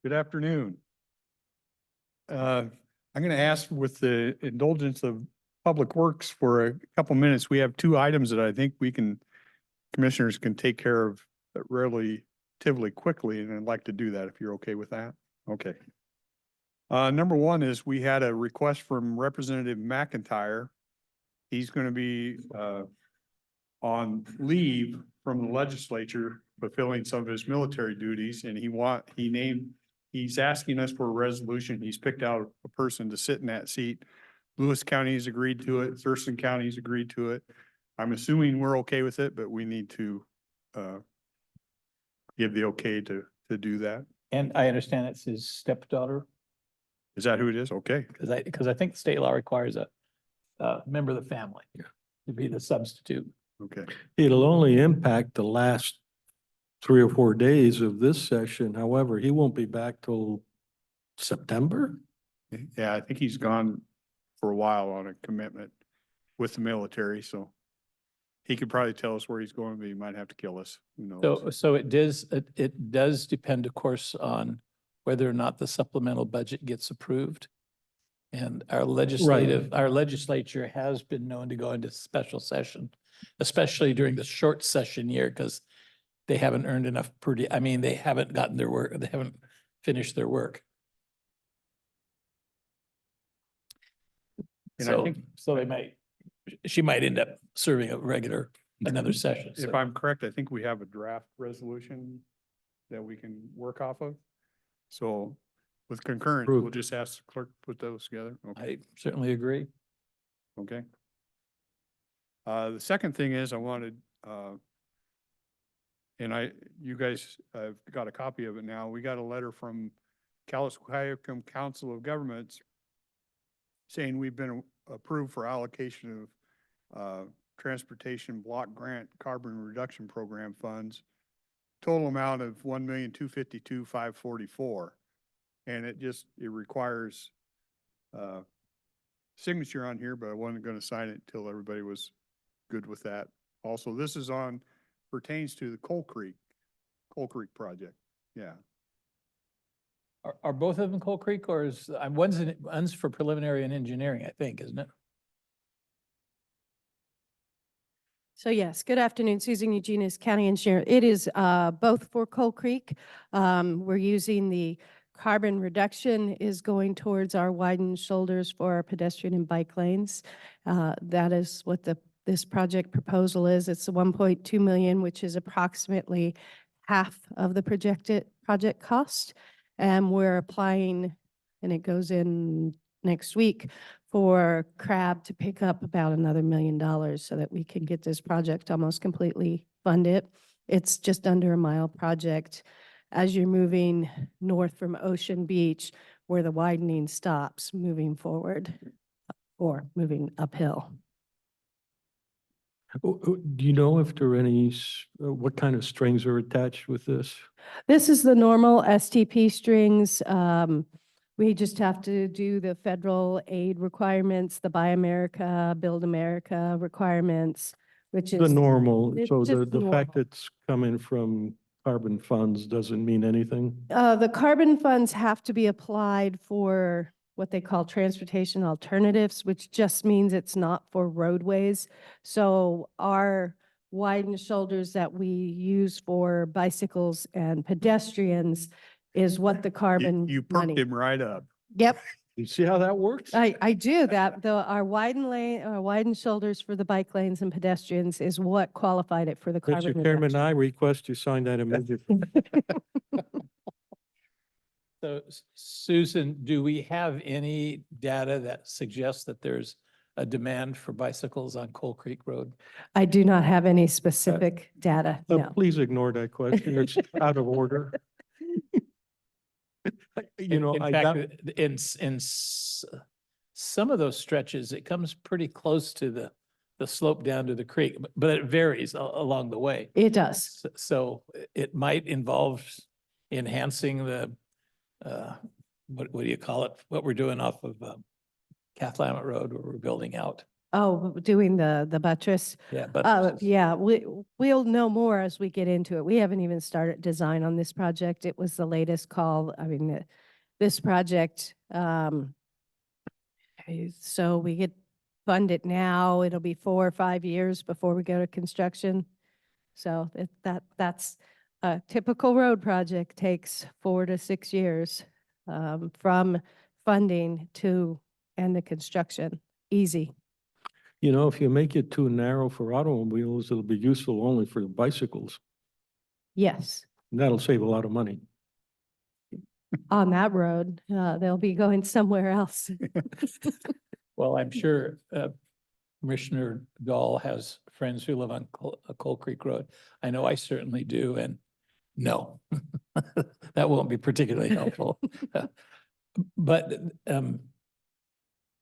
Good afternoon. I'm going to ask with the indulgence of Public Works for a couple minutes. We have two items that I think commissioners can take care of relatively quickly, and I'd like to do that if you're okay with that. Okay. Number one is we had a request from Representative McIntyre. He's going to be on leave from the legislature, fulfilling some of his military duties, and he's asking us for a resolution. He's picked out a person to sit in that seat. Lewis County has agreed to it. Thurston County has agreed to it. I'm assuming we're okay with it, but we need to give the okay to do that. And I understand it's his stepdaughter, Is that who it is? Okay. because I think the state law requires a member of the family to be the substitute. Okay. It'll only impact the last 3 or 4 days of this session. However, he won't be back till September. Yeah, I think he's gone for a while on a commitment with the military, so he could probably tell us where he's going, but he might have to kill us. Who knows? So it does depend, of course, on whether or not the supplemental budget gets approved. And our legislature has been known to go into special session, especially during the short session year, because they haven't earned enough they haven't gotten their work, they haven't finished their work. And I think she might end up serving another session. if I'm correct, I think we have a draft resolution that we can work off of. So with concurrent, we'll Approved. just ask the clerk to put those together. Okay. I certainly agree. Okay. The second thing is I wanted, you guys have got a copy of it now. We got a letter from Kalispell Council of Governments saying we've been approved for allocation of transportation block grant carbon reduction program funds. Total amount of $1,252,544. And it requires signature on here, but I wasn't going to sign it until everybody was good with that. Also, this is pertains to the Coal Creek project. Yeah. Are both of them Coal Creek, or is one's for preliminary and engineering, I think, isn't it? So yes, good afternoon, Susan Eugenius, County Engineer. It is both for Coal Creek. We're using the carbon reduction is going towards our widened shoulders for our pedestrian and bike lanes. That is what this project proposal is. It's a 1.2 million, which is approximately half of the projected project cost. And we're applying, and it goes in next week, for CRAB to pick up about another $1 million so that we can get this project almost completely funded. It's just under a mile project as you're moving north from Ocean Beach, where the widening stops, moving forward or moving uphill. Do you know if there are what kind of strings are attached with this? This is the normal STP strings. We just have to do the federal aid requirements, the Buy America, Build America requirements, which is The normal, it's so just the fact normal. it's coming from carbon funds doesn't mean anything? The carbon funds have to be applied for what they call transportation alternatives, which just means it's not for roadways. So our widened shoulders that we use for bicycles and pedestrians is what the carbon You money. perked him right up. Yep, You see how that works? I do that. Our widened shoulders for the bike lanes and pedestrians is what qualified it for the carbon Mr. Chairman, reduction. I request you sign that immediately. So Susan, do we have any data that suggests that there's a demand for bicycles on Coal Creek Road? I do not have any specific data, no. Please ignore that question. It's out of order. In fact, some of those stretches, it comes pretty close to the slope down to the creek, but it varies along the way. It does. So it might involve enhancing the, what do you call it? What we're doing off of Cathlamet Road, where we're building out. Oh, doing the buttress. Yeah, but Yeah, we'll know more as we get into it. We haven't even started design on this project. It was the latest call. I mean, this project, so we get funded now. It'll be 4 or 5 years before we go to construction. So that's a typical road project takes 4 to 6 years from funding to end the construction. Easy. You know, if you make it too narrow for automobiles, it'll be useful only for bicycles. Yes. And that'll save a lot of money. On that road, they'll be going somewhere else. well, I'm sure Commissioner Gall has friends who live on Coal Creek Road. I know I certainly do, and no, that won't be particularly helpful. But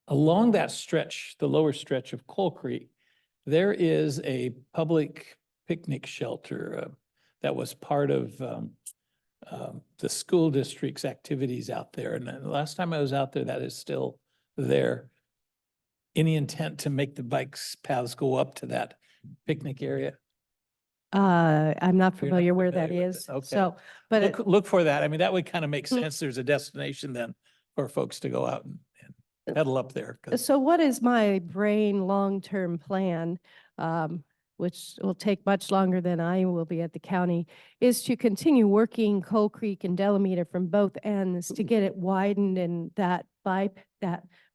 along that stretch, the lower stretch of Coal Creek, there is a public picnic shelter that was part of the school district's activities out there. And the last time I was out there, that is still there. Any intent to make the bikes paths go up to that picnic area? I'm not You're not familiar where that familiar with is. it, okay. So, but it- Look for that. I mean, that would kind of make Mm. sense. There's a destination then for folks to go out and pedal up there. 'Cause so what is my brain long-term plan, which will take much longer than I will be at the county, is to continue working Coal Creek and Delameter from both ends to get it widened and that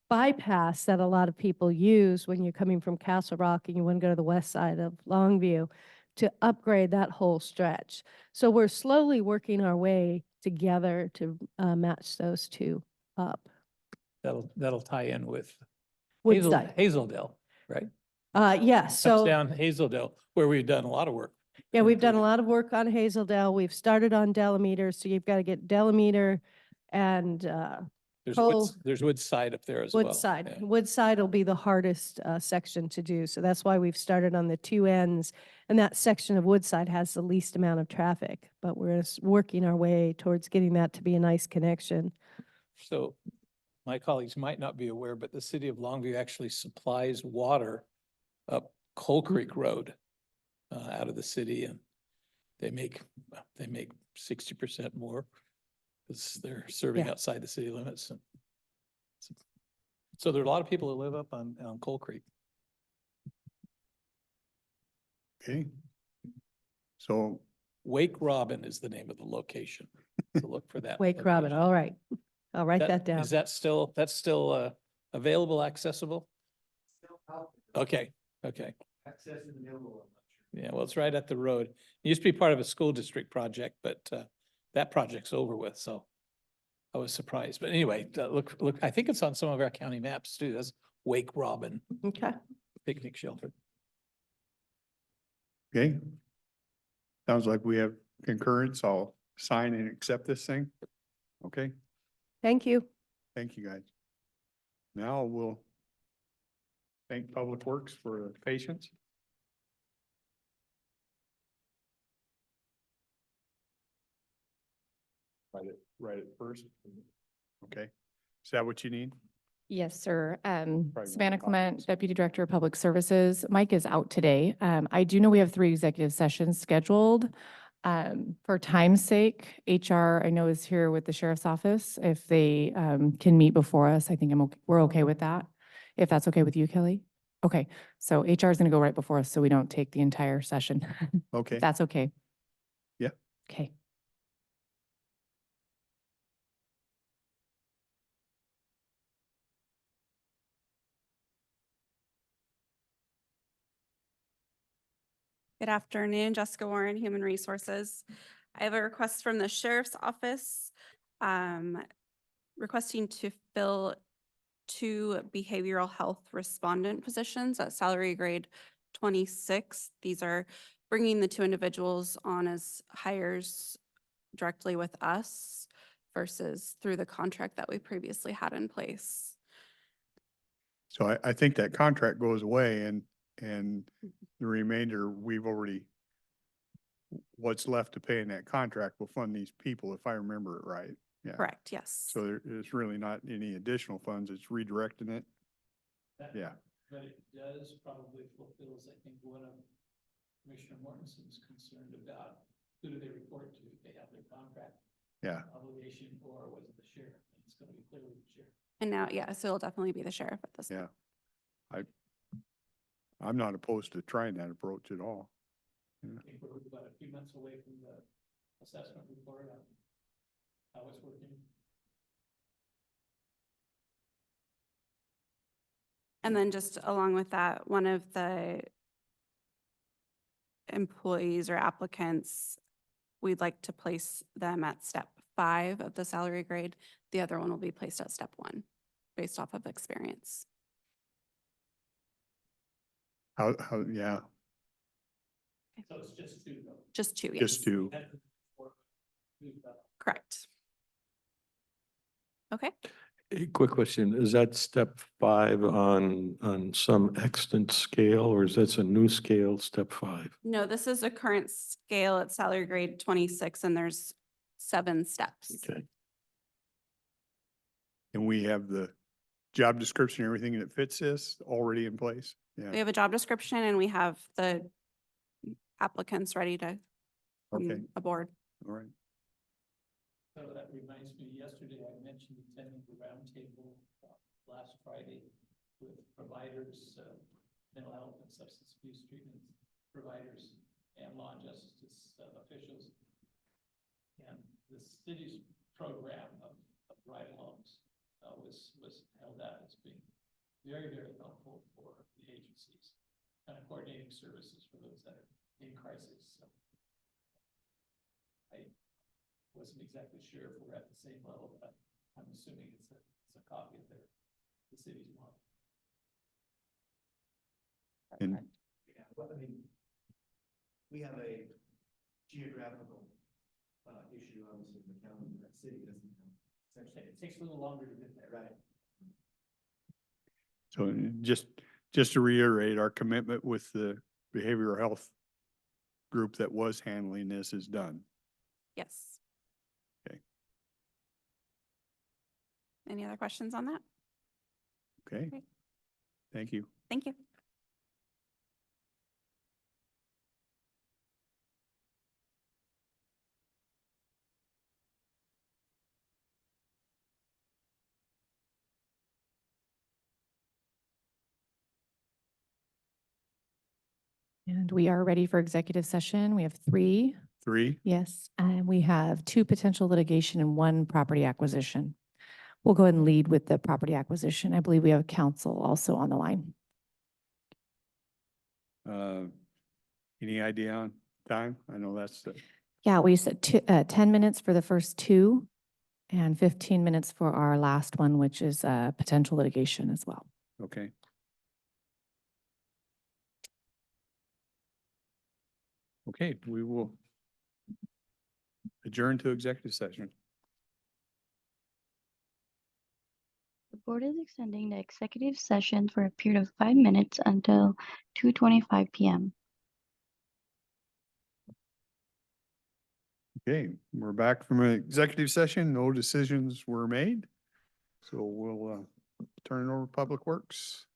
bypass that a lot of people use when you're coming from Castle Rock and you want to go to the west side of Longview, to upgrade that whole stretch. So we're slowly working our way together to match those two up. that'll tie in with Woodside. Hazeldale, right? Yeah, Comes so, down Hazeldale, where we've done a lot of work. yeah, we've done a improving. lot of work on Hazeldale. We've started on Delameter, so you've got to get Delameter and There's Woodside up there as well. Woodside. Yeah. Woodside will be the hardest section to do. So that's why we've started on the two ends. And that section of Woodside has the least amount of traffic, but we're working our way towards getting that to be a nice connection. So my colleagues might not be aware, but the city of Longview actually supplies water up Coal Creek Road out of the city, and they make 60% more because they're serving Yeah. outside the city limits. And so there are a lot of people that live up on Coal Creek. Okay. So, Wake Robin is the name of the location. So look for that. Wake Robin, location. all right. I'll write that down. Is that's still available, accessible? Okay, okay. Access in the middle. Yeah, well, it's right at the road. It used to be part of a school district project, but that project's over with, so I was surprised. But anyway, look, I think it's on some of our county maps too. That's Wake Robin Okay. Picnic Shelter. okay. Sounds like we have concurrence. I'll sign and accept this thing. Okay, Thank you. thank you, guys. Now we'll thank Public Works for the patience. Write it first. Okay. Is that what you need? Yes, sir. Probably Savannah more Clement, copies. Deputy Director of Public Services. Mike is out today. I do know we have 3 executive sessions scheduled. For time's sake, HR, I know is here with the Sheriff's Office. If they can meet before us, I think we're okay with that. If that's okay with you, Kelly? Okay, so HR is going to go right before us so we don't take the entire session. Okay, That's okay. Yeah. Okay. Good afternoon, Jessica Warren, Human Resources. I have a request from the Sheriff's Office requesting to fill 2 behavioral health respondent positions at salary grade 26. These are bringing the 2 individuals on as hires directly with us versus through the contract that we previously had in place. so I think that contract goes away and the remainder, we've already, what's left to pay in that contract will fund these people, if I remember it right. Yeah. Correct, yes. So there's really not any additional funds. It's redirecting it. Yeah. But it does probably fulfills, I think, one of Commissioner Mortensen's concerned about, who do they report to? They have their contract Yeah, obligation, or was it the sheriff? And it's gonna be clearly the sheriff. And now, yeah, so it'll definitely be the sheriff at this. yeah. I'm not opposed to trying that approach at all. I think we're about a few months away from the assessment report on how it's working. And then just along with that, one of the employees or applicants, we'd like to place them at step 5 of the salary grade. The other one will be placed at step 1, based off of experience. Yeah, So it's just two though. Just 2, yes. just to, Correct. Okay, A quick question, is that step 5 on some extant scale, or is that a new scale, step 5? no, this is a current scale at salary grade 26, and there's 7 steps. Okay. and we have the job description, everything that fits this already in place. We Yeah, have a job description and we have the applicants ready to okay, come aboard. all right. So that reminds me, yesterday I mentioned attending the roundtable last Friday with providers, mental health and substance abuse treatment providers and law and justice officials. And the city's program of ride-alongs was held out as being very, very helpful for the agencies, kind of coordinating services for those that are in crisis. So I wasn't exactly sure if we're at the same level, but I'm assuming it's a copy of the city's model. And Yeah, well, I mean, we have a geographical issue, obviously, in the county, that city doesn't have. It takes a little longer to get there. Right. so just to reiterate, our commitment with the behavioral health group that was handling this is done. Yes. Okay. Any other questions on that? Okay, Great. thank you. Thank you. And we are ready for executive session. We have 3. 3, Yes, and we have 2 potential litigation and 1 property acquisition. We'll go ahead and lead with the property acquisition. I believe we have counsel also on the line. any idea on time? I know that's the, Yeah, we said 10 minutes for the first 2 and 15 minutes for our last one, which is potential litigation as well. okay. Okay, we will adjourn to executive session. The board is extending the executive session for a period of 5 minutes until 2:25 PM. Okay, we're back from an executive session. No decisions were made. So we'll turn it over to Public Works.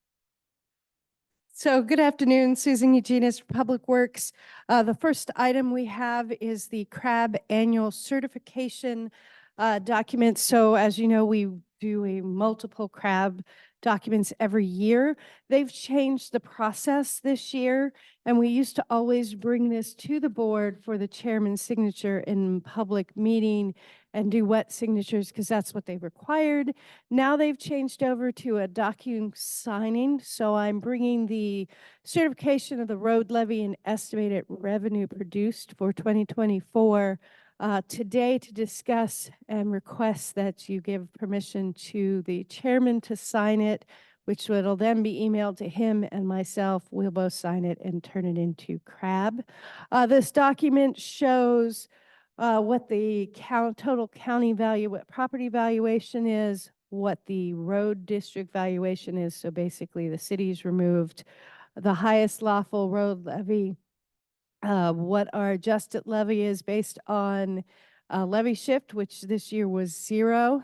So good afternoon, Susan Eugenius, Public Works. The first item we have is the CRAB annual certification document. So as you know, we do a multiple CRAB documents every year. They've changed the process this year, and we used to always bring this to the board for the chairman's signature in public meeting and do wet signatures because that's what they required. Now they've changed over to a docu-signing, so I'm bringing the certification of the road levy and estimated revenue produced for 2024 today to discuss and request that you give permission to the chairman to sign it, which will then be emailed to him and myself. We'll both sign it and turn it into CRAB. This document shows what the total county value, what property valuation is, what the road district valuation is. So basically the city's removed the highest lawful road levy, what our adjusted levy is based on levy shift, which this year was 0,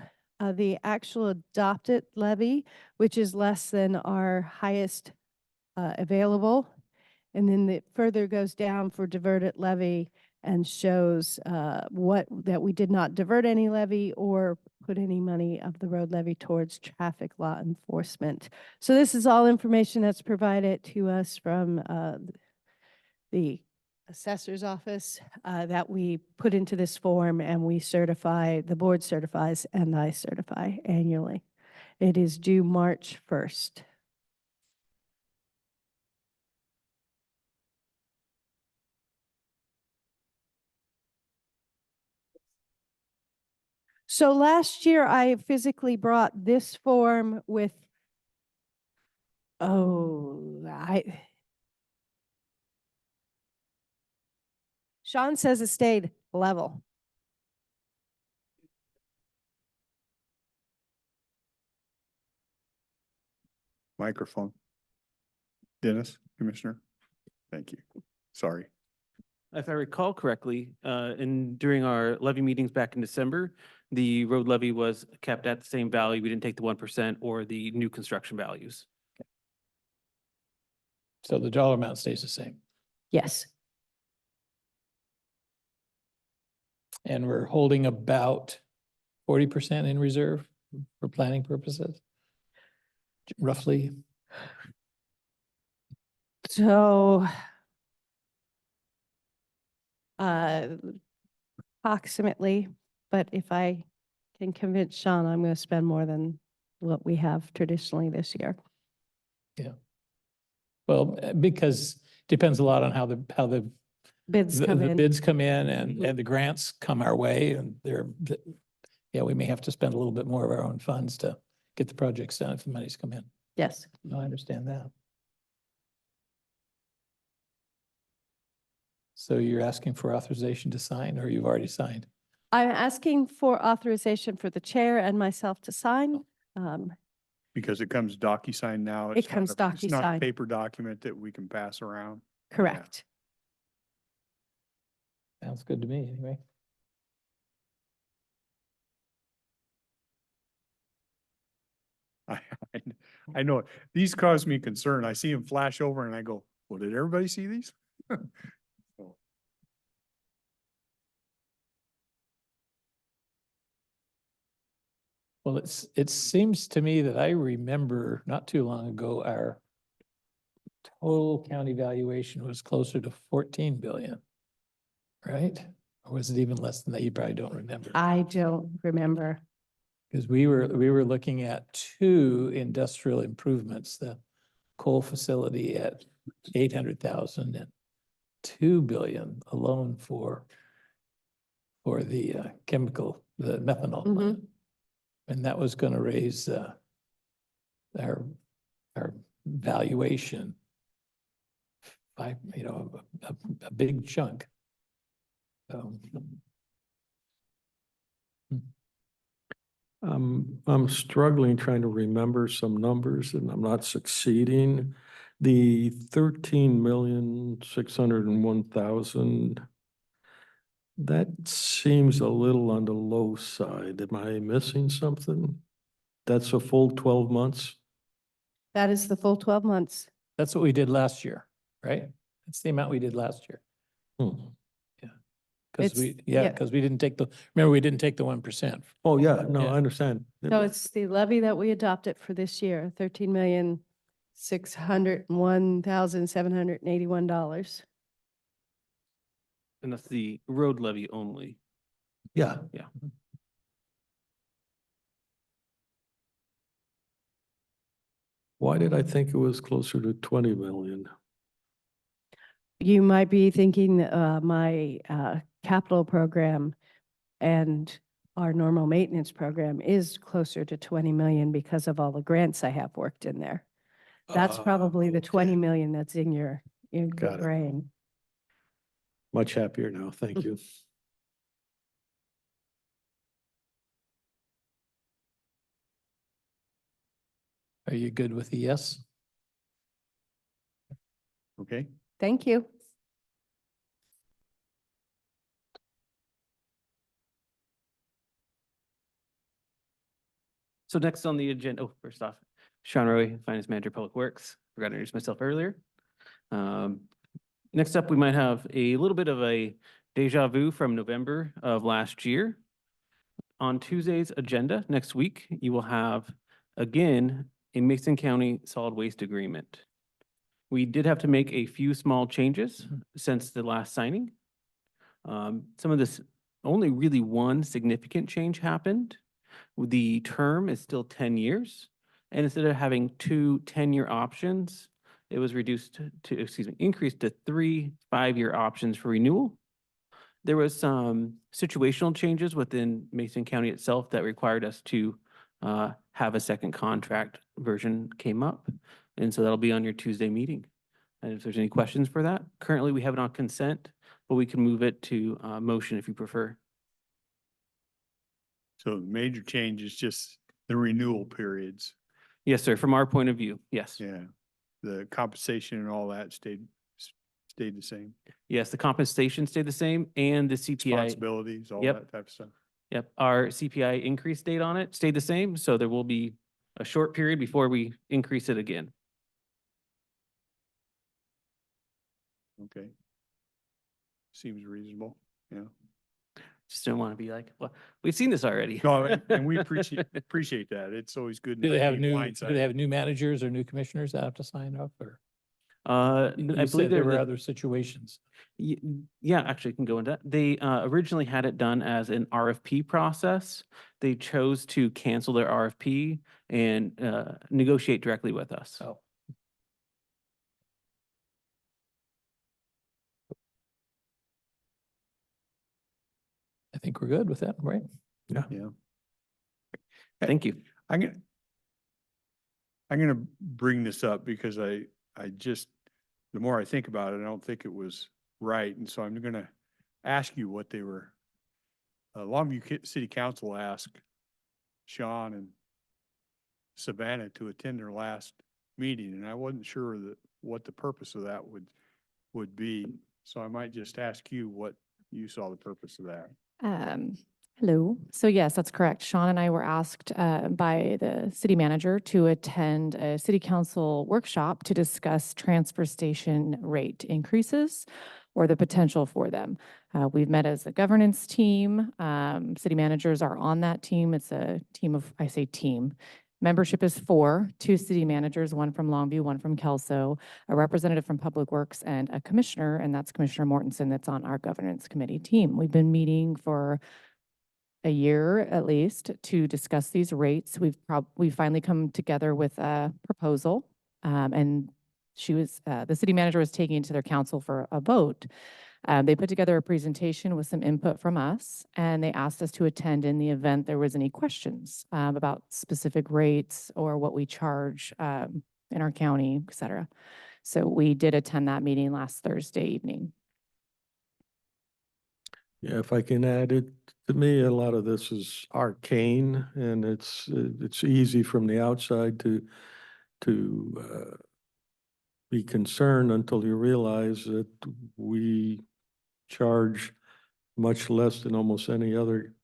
the actual adopted levy, which is less than our highest available. And then it further goes down for diverted levy and shows that we did not divert any levy or put any money of the road levy towards traffic law enforcement. So this is all information that's provided to us from the assessor's office that we put into this form, and we certify, the board certifies and I certify annually. It is due March 1st. So last year I physically brought this form with, Sean says it stayed level. Microphone. Dennis, Commissioner. Thank you. Sorry. If I recall correctly, during our levy meetings back in December, the road levy was kept at the same value. We didn't take the 1% or the new construction values. So the dollar amount stays the same. Yes. And we're holding about 40% in reserve for planning purposes, roughly. So approximately, but if I can convince Sean, I'm going to spend more than what we have traditionally this year. Well, because depends a lot on how the Bids come the in. bids come in and the grants come our way, and yeah, we may have to spend a little bit more of our own funds to get the projects done if the money's come in. Yes. No, I understand that. So you're asking for authorization to sign, or you've already signed? I'm asking for authorization for the chair and myself to sign. Because it comes DocuSign now. It It's not comes a- It's not a DocuSign. paper document that we can pass around. Correct. Sounds good to me, anyway. I, I know, it. These cause me concern. I see them flash over and I go, well, did everybody see these? So, Well, it seems to me that I remember not too long ago, our total county valuation was closer to 14 billion, right? Or was it even less than that? You probably don't remember. I don't remember. Because we were looking at two industrial improvements, the coal facility at 800,000 and 2 billion alone for the chemical, the methanol Mhm. plant. And that was going to raise our valuation by, a big chunk. I'm struggling trying to remember some numbers and I'm not succeeding. The 13,601,000, that seems a little on the low side. Am I missing something? That's a full 12 months? That is the full 12 months. That's what we did last year, right? That's the amount we did last year. Hmm. Because It's- yeah, yeah. because we didn't take remember, we didn't take the 1%. Oh, yeah, no, Yeah. I understand. So it's the levy that we adopted for this year, $13,601,781. And that's the road levy only. Yeah. Yeah. Why did I think it was closer to 20 million? You might be thinking my capital program and our normal maintenance program is closer to 20 million because of all the grants I have worked in there. That's probably the 20 million that's in your Got it. brain. Much happier now, thank you. Are you good with the yes? Okay, Thank you. So next on the agenda, first off, Sean Roy, Finance Manager, Public Works. Forgot to introduce myself earlier. Next up, we might have a little bit of a deja vu from November of last year. On Tuesday's agenda next week, you will have, again, a Mason County solid waste agreement. We did have to make a few small changes since the last signing. Some of this, only really one significant change happened. The term is still 10 years. And instead of having two 10-year options, it was reduced to, increased to 3 5-year options for renewal. There was some situational changes within Mason County itself that required us to have a second contract version came up. And so that'll be on your Tuesday meeting. And if there's any questions for that, currently we have it on consent, but we can move it to motion if you prefer. So the major change is just the renewal periods. Yes, sir. From our point of view, yes. Yeah. The compensation and all that stayed the same. Yes, the compensation stayed the same and the CPI. Responsibilities, all Yep. that type of stuff. Yep, our CPI increase date on it stayed the same, so there will be a short period before we increase it again. Okay. Seems reasonable, yeah. Just don't want to be like, well, we've seen this already. No, and we appreciate that. It's always good. Do not they to have be new, do blindsided. they have new managers or new commissioners that have to sign up or? I You believe said there were there other situations. yeah, actually, I can go into that. They originally had it done as an RFP process. They chose to cancel their RFP and negotiate directly with us. Oh. I think we're good with that, right? Yeah. Thank you. I'm gonna bring this up because I just, the more I think about it, I don't think it was right. And so I'm gonna ask you what they were. Longview City Council asked Sean and Savannah to attend their last meeting, and I wasn't sure what the purpose of that would be. So I might just ask you what you saw the purpose of that. Hello. So yes, that's correct. Sean and I were asked by the city manager to attend a city council workshop to discuss transfer station rate increases or the potential for them. We've met as a governance team. City managers are on that team. It's a team of, I say team. Membership is 4, 2 city managers, 1 from Longview, 1 from Kelso, a representative from Public Works, and a commissioner, and that's Commissioner Mortensen that's on our governance committee team. We've been meeting for a year at least to discuss these rates. We've finally come together with a proposal, and the city manager was taking it to their council for a vote. They put together a presentation with some input from us, and they asked us to attend in the event there was any questions about specific rates or what we charge in our county, et cetera. So we did attend that meeting last Thursday evening. Yeah, if I can add it, to me, a lot of this is arcane and it's easy from the outside to be concerned until you realize that we charge much less than almost any other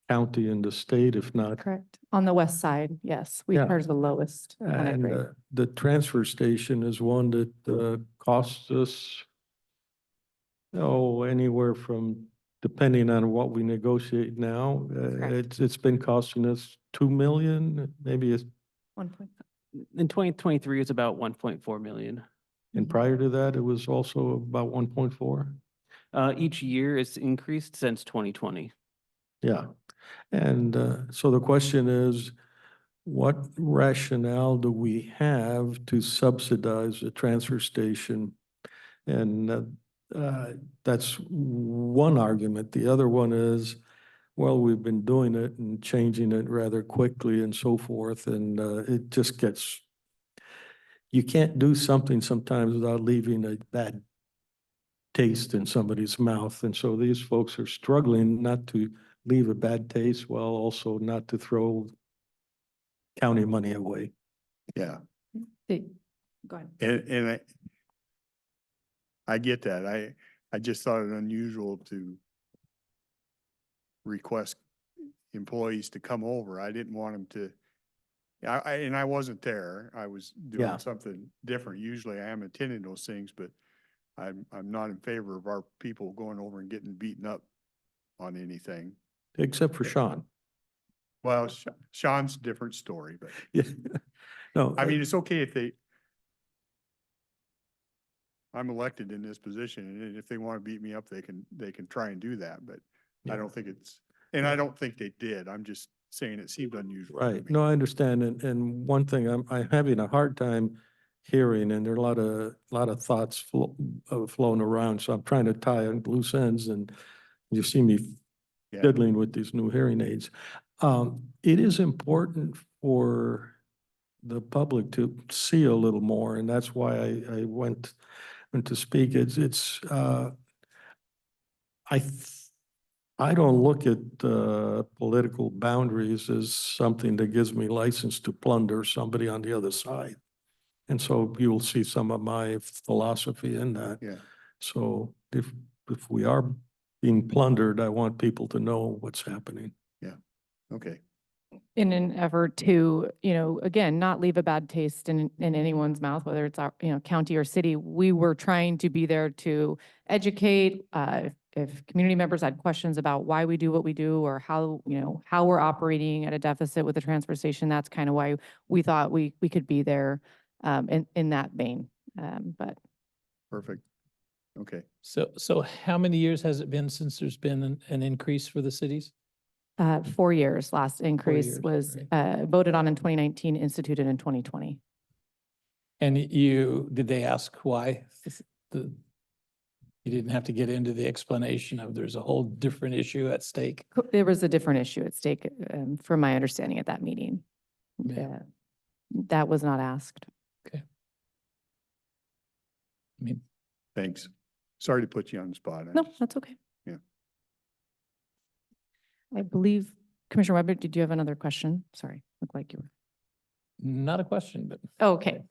county in the state, if not. Correct. On the west side, yes, we Yeah. charge the lowest. on that And grade. the transfer station is one that costs us, anywhere from, depending on what we negotiate now, Correct. it's been costing us 2 million, maybe it's, 1 point. In 2023, it's about 1.4 million. and prior to that, it was also about 1.4. Each year it's increased since 2020. Yeah. And so the question is, what rationale do we have to subsidize a transfer station? And that's one argument. The other one is, well, we've been doing it and changing it rather quickly and so forth, and it just gets, you can't do something sometimes without leaving a bad taste in somebody's mouth. And so these folks are struggling not to leave a bad taste while also not to throw county money away. Yeah. Go ahead. And I get that. I just thought it unusual to request employees to come over. I didn't want them to And I wasn't there. I was Yeah. doing something different. Usually I am attending those things, but I'm not in favor of our people going over and getting beaten up on anything. Except for Sean. Well, Sean's a different story, but Yeah. No, I mean, it's okay if I'm elected in this position, and if they want to beat me up, they can try and do that, but I Yeah. don't think and I don't think they did. I'm just saying it seemed unusual. to right. me. No, I understand. And one thing I'm having a hard time hearing, and there are a lot of thoughts flowing around. So I'm trying to tie on loose ends, and you see me Yeah. fiddling with these new hearing aids. It is important for the public to see a little more, and that's why I went to speak. I I don't look at political boundaries as something that gives me license to plunder somebody on the other side. And so you'll see some of my philosophy in that. Yeah, So if we are being plundered, I want people to know what's happening. okay. In an effort to, again, not leave a bad taste in anyone's mouth, whether it's our, county or city, we were trying to be there to educate, if community members had questions about why we do what we do or how, how we're operating at a deficit with the transfer station, that's kind of why we thought we could be there, in that vein. But Perfect. Okay. So how many years has it been since there's been an increase for the cities? 4 years, last increase years, was, right. voted on in 2019, instituted in 2020. And did they ask why? You didn't have to get into the explanation of there's a whole different issue at stake. There was a different issue at stake, from my understanding at that meeting. Yeah. That was not asked. I mean, Thanks. Sorry to put you on the spot. No, that's okay. Yeah. I believe, Commissioner Weber, did you have another question? Sorry, looked like you were. not a question, but Oh, okay.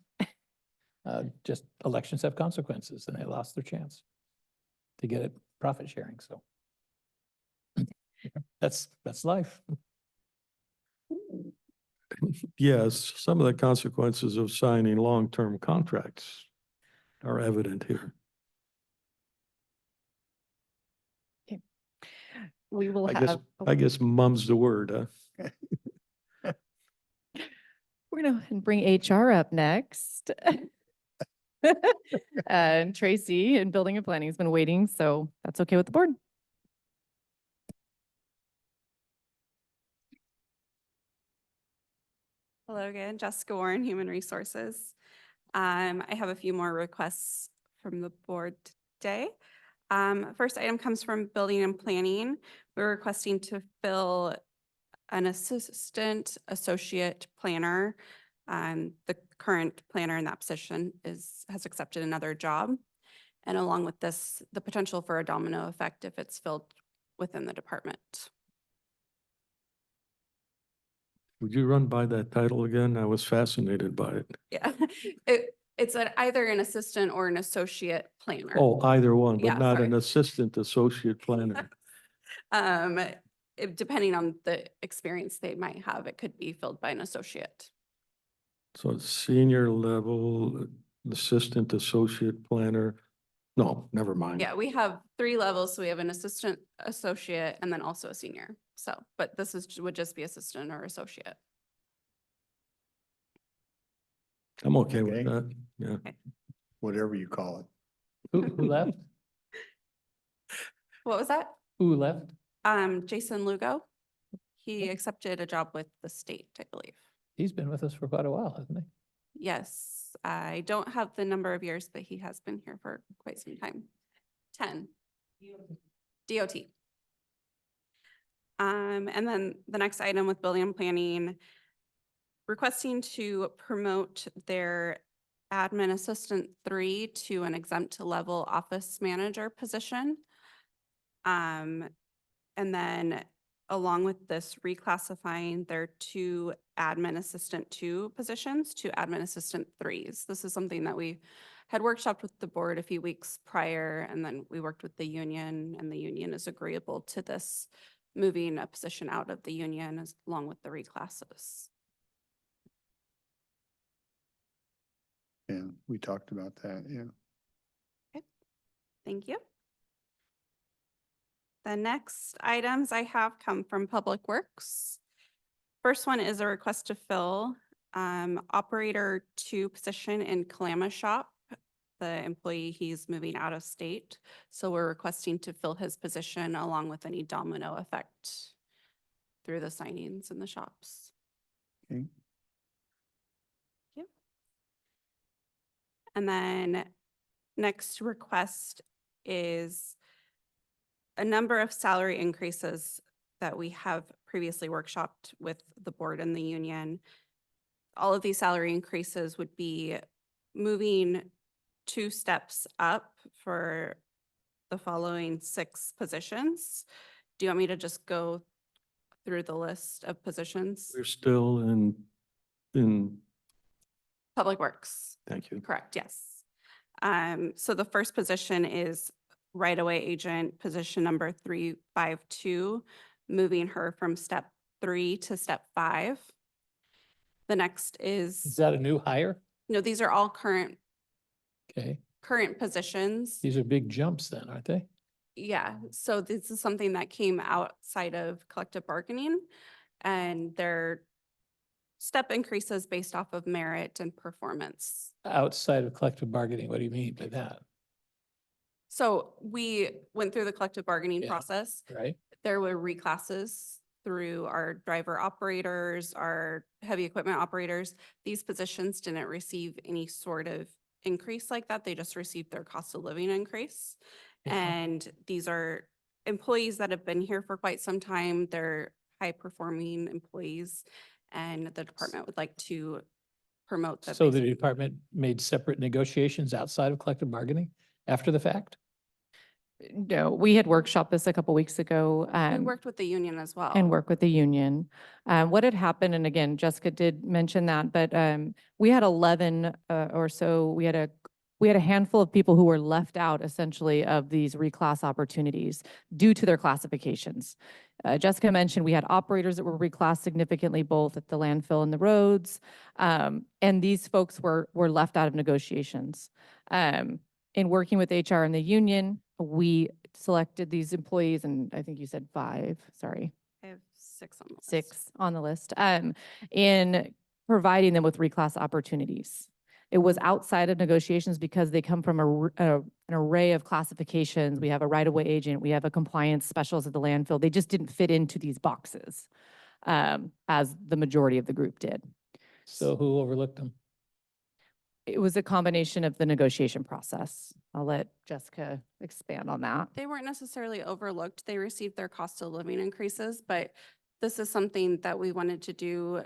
just elections have consequences and they lost their chance to get it profit sharing. So that's life. Yes, some of the consequences of signing long-term contracts are evident here. We will I guess, have, I guess mum's the word, huh? we're gonna bring HR up next. And Tracy in Building and Planning has been waiting, so that's okay with the board. Hello again, Jessica Warren, Human Resources. I have a few more requests from the board today. First item comes from Building and Planning. We're requesting to fill an assistant associate planner. The current planner in that position has accepted another job. And along with this, the potential for a domino effect if it's filled within the department. Would you run by that title again? I was fascinated by it. Yeah, it's either an assistant or an associate planner. Oh, either one, Yeah, but not sorry. an assistant associate planner. Depending on the experience they might have, it could be filled by an associate. So it's senior level, assistant associate planner. No, never mind. Yeah, we have 3 levels. So we have an assistant, associate, and then also a senior. So, but this would just be assistant or associate. I'm okay with Okay. that. Yeah. Whatever you call it. Who left? What was that? Who left? Jason Lugo. He accepted a job with the state, I believe. He's been with us for quite a while, hasn't he? Yes, I don't have the number of years, but he has been here for quite some time. 10. DOT. And then the next item with Building and Planning, requesting to promote their admin assistant 3 to an exempt level office manager position. And then along with this, reclassifying their 2 admin assistant 2 positions to admin assistant 3s. This is something that we had workshopped with the board a few weeks prior, and then we worked with the union, and the union is agreeable to this, moving a position out of the union along with the reclasses. And we talked about that, yeah. Thank you. The next items I have come from Public Works. First one is a request to fill operator 2 position in Kalama Shop. The employee, he's moving out of state. So we're requesting to fill his position along with any domino effect through the signings in the shops. Okay. Yep. And then next request is a number of salary increases that we have previously workshopped with the board and the union. All of these salary increases would be moving 2 steps up for the following 6 positions. Do you want me to just go through the list of positions? We're still in, Public Works. thank you. Correct, yes. So the first position is right-of-way agent, position number 352, moving her from step 3 to step 5. The next Is is, that a new hire? no, these are all current Okay, positions. these are big jumps then, aren't they? Yeah, so this is something that came outside of collective bargaining, and their step increases based off of merit and performance. Outside of collective bargaining, what do you mean by that, So we went through the collective bargaining Yeah. process. right? There were reclasses through our driver operators, our heavy equipment operators. These positions didn't receive any sort of increase like that. They just received their cost of living increase. Yeah. And these are employees that have been here for quite some time. They're high-performing employees, and the department would like to promote that. So the department made separate negotiations outside of collective bargaining after the fact? No, we had workshopped this a couple weeks ago. We worked with the union as well. And work with the union. What had happened, and again, Jessica did mention that, but we had 11 or so, we had a handful of people who were left out essentially of these reclass opportunities due to their classifications. Jessica mentioned we had operators that were reclassed significantly both at the landfill and the roads. And these folks were left out of negotiations. In working with HR and the union, we selected these employees, and I think you said 5, sorry. I have 6 on the list. 6 on the list, in providing them with reclass opportunities. It was outside of negotiations because they come from an array of classifications. We have a right-of-way agent, we have a compliance specialist at the landfill. They just didn't fit into these boxes, as the majority of the group did. So who overlooked them? It was a combination of the negotiation process. I'll let Jessica expand on that. They weren't necessarily overlooked. They received their cost of living increases, but this is something that we wanted to do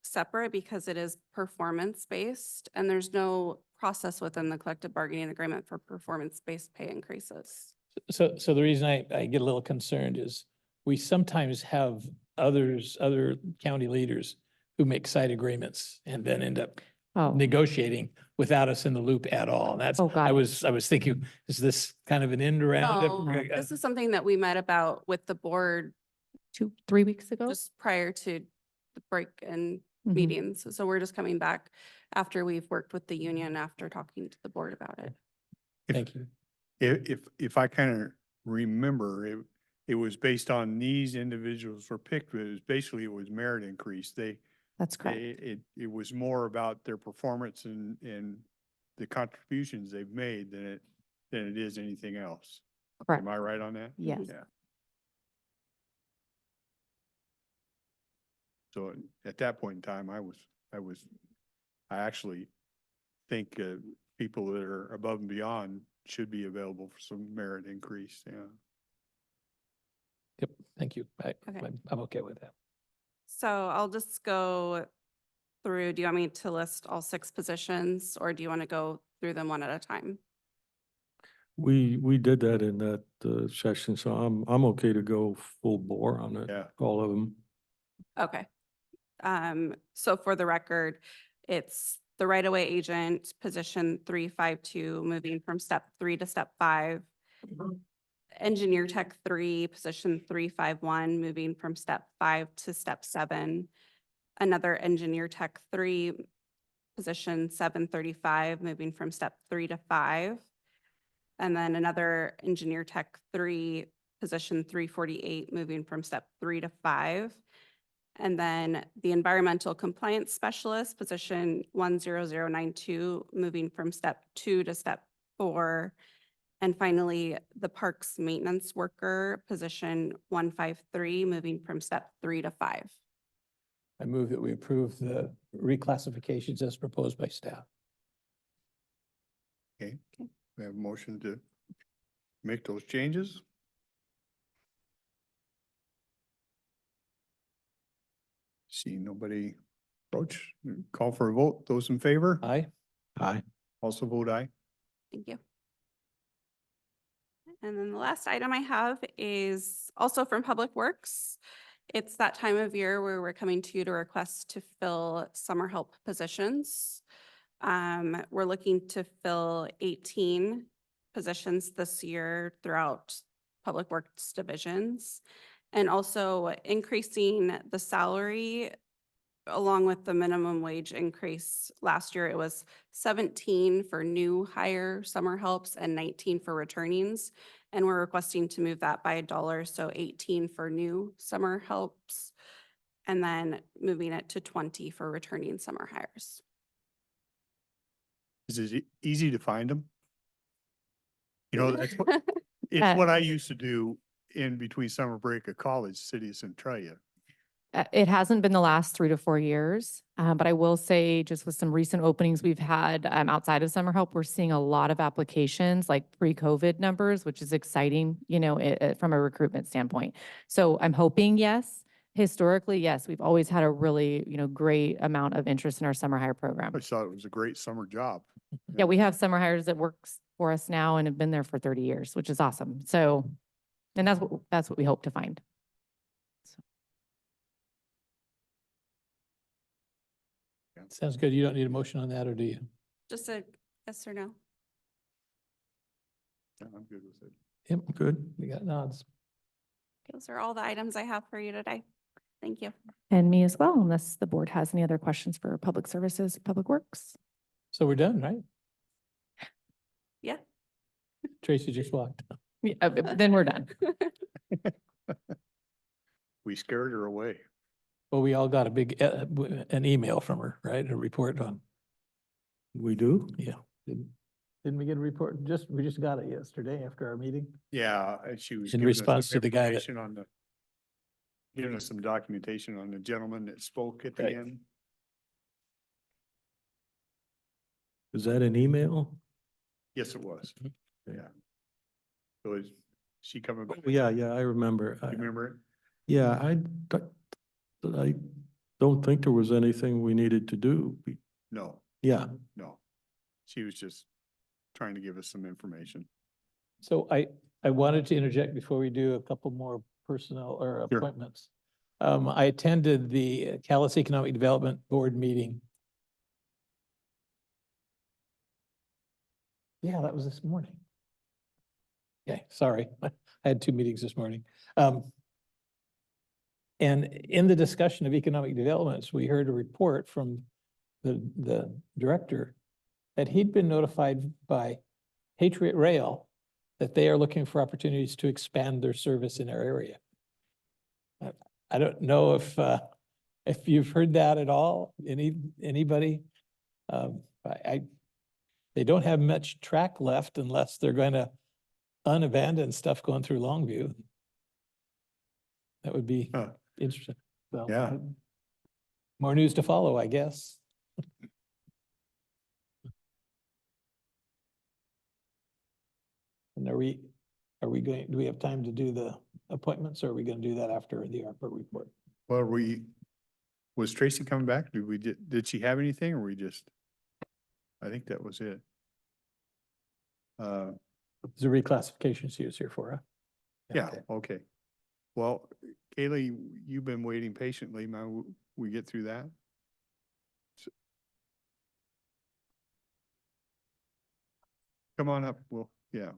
separate because it is performance-based, and there's no process within the collective bargaining agreement for performance-based pay increases. So the reason I get a little concerned is we sometimes have other county leaders who make side agreements and then end up Oh, negotiating without us in the loop at all. And that's, Oh, got I it. was thinking, is this kind of an end around? No, this is something that we met about with the board 2-3 weeks ago. just prior to the break and Mhm. meetings. So we're just coming back after we've worked with the union after talking to the board about it. Thank you. If I kind of remember, it was based on these individuals were picked, but it was merit increase. That's correct. It was more about their performance and the contributions they've made than it is anything else. Correct. Am I right on that? Yes. Yeah. So at that point in time, I actually think people that are above and beyond should be available for some merit increase, yeah. Yep, thank you. Okay. I'm okay with that. So I'll just go through, do you want me to list all 6 positions, or do you want to go through them one at a time? We did that in that session, so I'm okay to go full bore on it, Yeah. all of them. Okay. So for the record, it's the right-of-way agent, position 352, moving from step 3 to step 5. Engineer tech 3, position 351, moving from step 5 to step 7. Another engineer tech 3, position 735, moving from step 3 to 5. And then another engineer tech 3, position 348, moving from step 3 to 5. And then the environmental compliance specialist, position 10092, moving from step 2 to step 4. And finally, the parks maintenance worker, position 153, moving from step 3 to 5. I move that we approve the reclassifications as proposed by staff. Okay, we have a motion to make those changes. See nobody approach, call for a vote. Those in favor? Aye. Aye. Also vote aye. Thank you. And then the last item I have is also from Public Works. It's that time of year where we're coming to you to request to fill summer help positions. We're looking to fill 18 positions this year throughout Public Works divisions, and also increasing the salary along with the minimum wage increase. Last year, it was 17 for new hire summer helps and 19 for returnings. And we're requesting to move that by $1, so 18 for new summer helps, and then moving it to 20 for returning summer hires. Is it easy to find them? You know, that's what, Uh, it's what I used to do in between summer break at college, city of Centralia. It hasn't been the last 3 to 4 years, but I will say just with some recent openings we've had outside of summer help, we're seeing a lot of applications like pre-COVID numbers, which is exciting, you know, from a recruitment standpoint. So I'm hoping, yes. Historically, yes, we've always had a really, you know, great amount of interest in our summer hire program. I just thought it was a great summer job. Yeah, we have summer hires that works for us now and have been there for 30 years, which is awesome. So, and that's what we hope to find. Sounds good. You don't need a motion on that, or do you? Just a yes or no? Yeah, I'm good with it. Yep, Good. we got nods. Those are all the items I have for you today. Thank you. And me as well, unless the board has any other questions for Public Services, Public Works. So we're done, right? Yeah. Tracy just walked. Yeah, then we're done. We scared her away. Well, we all got a big, an email from her, right? A report on, We do? yeah. Didn't we get a report? We just got it yesterday after our meeting. Yeah, and she was In giving us some response to the guy that- information on the, giving us some documentation on the gentleman that spoke at the Right. end. Is that an email? Yes, it was. Yeah. So is she coming back? Oh, yeah, I remember. You remember it? Yeah, I don't think there was anything we needed to do. No, Yeah, no. She was just trying to give us some information. So I wanted to interject before we do a couple more personnel or Sure. appointments. I attended the Callis Economic Development Board meeting. Yeah, that was this morning. Okay, sorry. I had 2 meetings this morning. And in the discussion of economic developments, we heard a report from the director that he'd been notified by Patriot Rail that they are looking for opportunities to expand their service in our area. I don't know if you've heard that at all, anybody? They don't have much track left unless they're going to unabandon stuff going through Longview. That would be Huh. interesting. Well, Yeah. More news to follow, I guess. And do we have time to do the appointments, or are we gonna do that after the ARPA report? Well, was Tracy coming back? Did she have anything or we just? I think that was it. It's a reclassification she was here for, huh? Yeah, Okay. okay. Well, Kaylee, you've been waiting patiently. Now we get through that. Come on up. Well, yeah.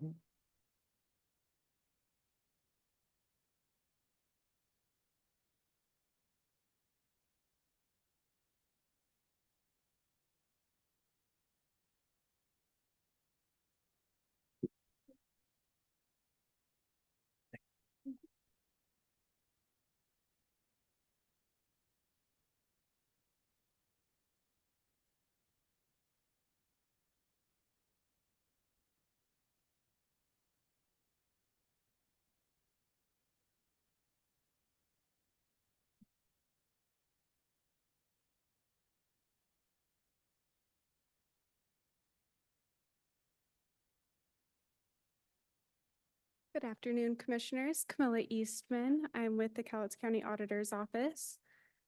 Good afternoon, Commissioners. Camilla Eastman. I'm with the Cowlitz County Auditor's Office.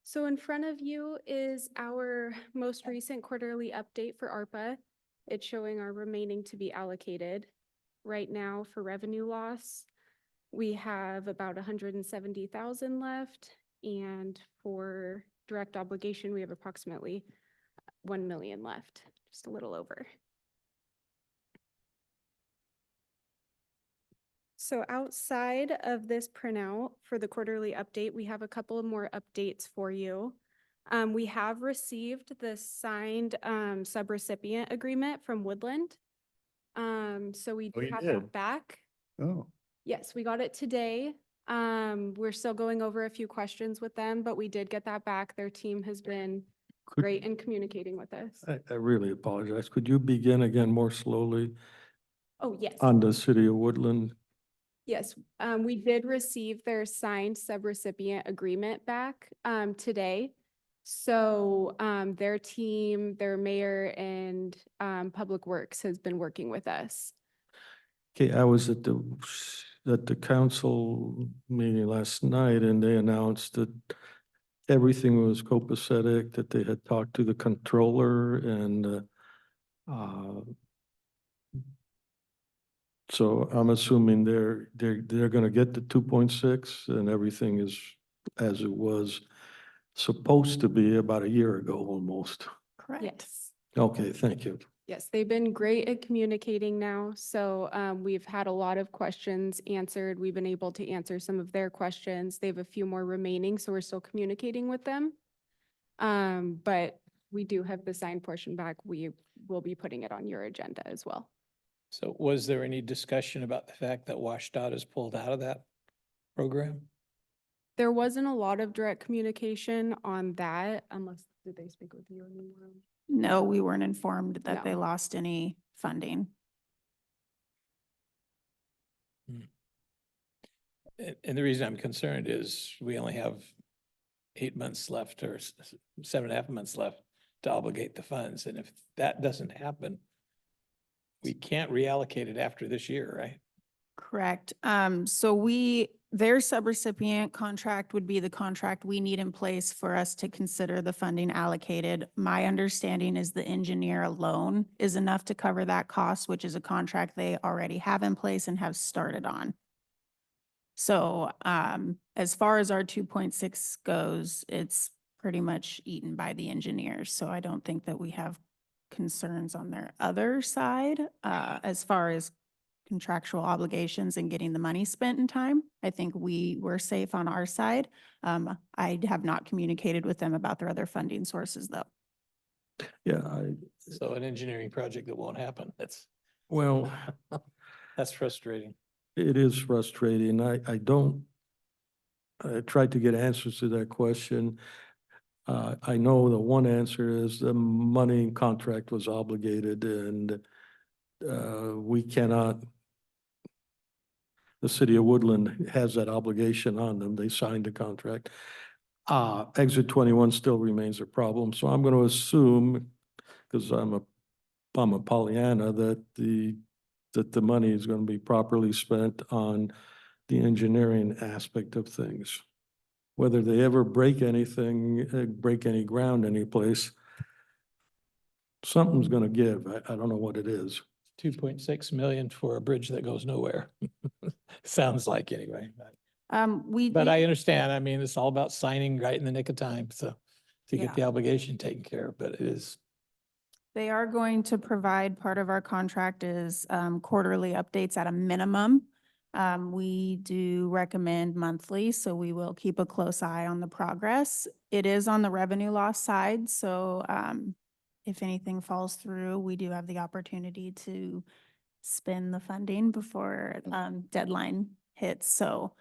So in front of you is our most recent quarterly update for ARPA. It's showing our remaining to be allocated. Right now for revenue loss, we have about 170,000 left. And for direct obligation, we have approximately 1 million left, just a little over. So outside of this printout for the quarterly update, we have a couple of more updates for you. We have received the signed subrecipient agreement from Woodland. So we Oh, do you have did? that back. Oh, Yes, we got it today. We're still going over a few questions with them, but we did get that back. Their team has been Could- great in communicating with us. I really apologize. Could you begin again more slowly Oh, yes. on the city of Woodland? Yes, we did receive their signed subrecipient agreement back today. So their team, their mayor and Public Works has been working with us. Okay, I was at the council meeting last night and they announced that everything was copacetic, that they had talked to the controller and so I'm assuming they're gonna get the 2.6 and everything is as it was supposed to be about a year ago almost. Correct. Yes. Okay, thank you. Yes, they've been great at communicating now. So we've had a lot of questions answered. We've been able to answer some of their questions. They have a few more remaining, so we're still communicating with them. But we do have the signed portion back. We will be putting it on your agenda as well. So was there any discussion about the fact that WashDOT is pulled out of that program? There wasn't a lot of direct communication on that unless, did they speak with you anymore? No, we weren't informed that they No. lost any funding. And the reason I'm concerned is we only have 8 months left or 7.5 months left to obligate the funds. And if that doesn't happen, we can't reallocate it after this year, right? Correct. So their subrecipient contract would be the contract we need in place for us to consider the funding allocated. My understanding is the engineer alone is enough to cover that cost, which is a contract they already have in place and have started on. So, as far as our 2.6 goes, it's pretty much eaten by the engineers. So I don't think that we have concerns on their other side, as far as contractual obligations and getting the money spent in time. I think we were safe on our side. I have not communicated with them about their other funding sources, though. Yeah, So an engineering project that won't happen. well, That's frustrating. it is frustrating. I tried to get answers to that question. I know the one answer is the money contract was obligated and we cannot, the city of Woodland has that obligation on them. They signed the contract. Exit 21 still remains a problem. So I'm going to assume, because I'm a Pollyanna, that the money is going to be properly spent on the engineering aspect of things. Whether they ever break anything, break any ground anyplace, something's going to give. I don't know what it is. 2.6 million for a bridge that goes nowhere. Sounds like anyway. But I understand. I mean, it's all about signing right in the nick of time. So to get Yeah. the obligation taken care of, but it is. They are going to provide, part of our contract is quarterly updates at a minimum. We do recommend monthly, so we will keep a close eye on the progress. It is on the revenue loss side, so if anything falls through, we do have the opportunity to spend the funding before deadline hits. So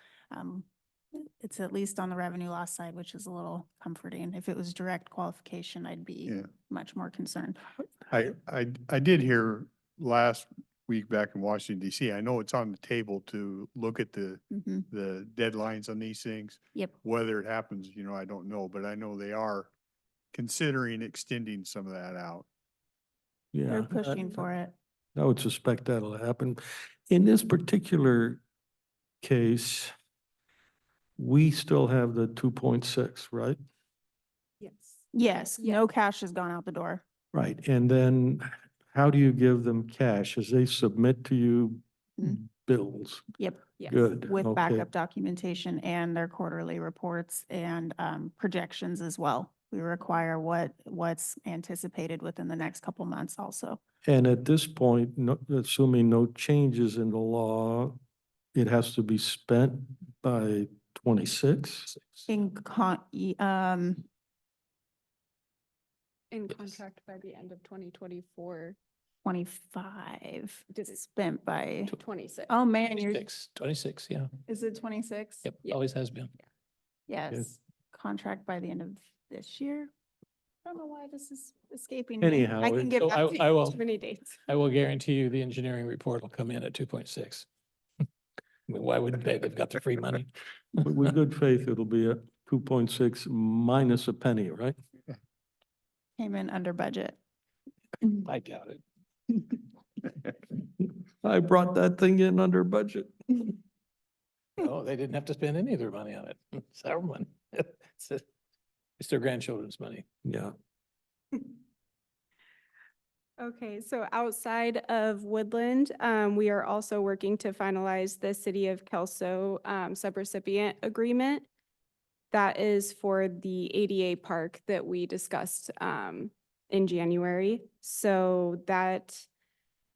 it's at least on the revenue loss side, which is a little comforting. If it was direct qualification, I'd be yeah. much more concerned. I did hear last week back in Washington DC, I know it's on the table to look at the deadlines on these things. Yep. Whether it happens, I don't know, but I know they are considering extending some of that out. Yeah. They're pushing for it. I would suspect that'll happen. In this particular case, we still have the 2.6, right? Yes. Yes, Yeah. no cash has gone out the door. Right. And then how do you give them cash? As they submit to you Mm. bills? Yep. Yes. Good. With Okay. backup documentation and their quarterly reports and projections as well. We require what's anticipated within the next couple months also. And at this point, assuming no changes in the law, it has to be spent by 26? In In contract by the end of 2024, 25 Did it- spent by, 26. oh man, you're, 26, yeah. is it 26? Yep, Yeah. always has been. Yes, contract by the end of this year. I don't know why this is escaping me. Anyhow, I can get So back to I you. will, Too many dates. I will guarantee you the engineering report will come in at 2.6. I mean, why wouldn't they? They've got the free money. With good faith, it'll be a 2.6 minus a penny, right? Came in under budget. I doubt it. I brought that thing in under budget. No, they didn't have to spend any of their money on it. It's our money. It's their grandchildren's money. Yeah. Okay, so outside of Woodland, we are also working to finalize the City of Kelso subrecipient agreement. That is for the ADA park that we discussed in January. So that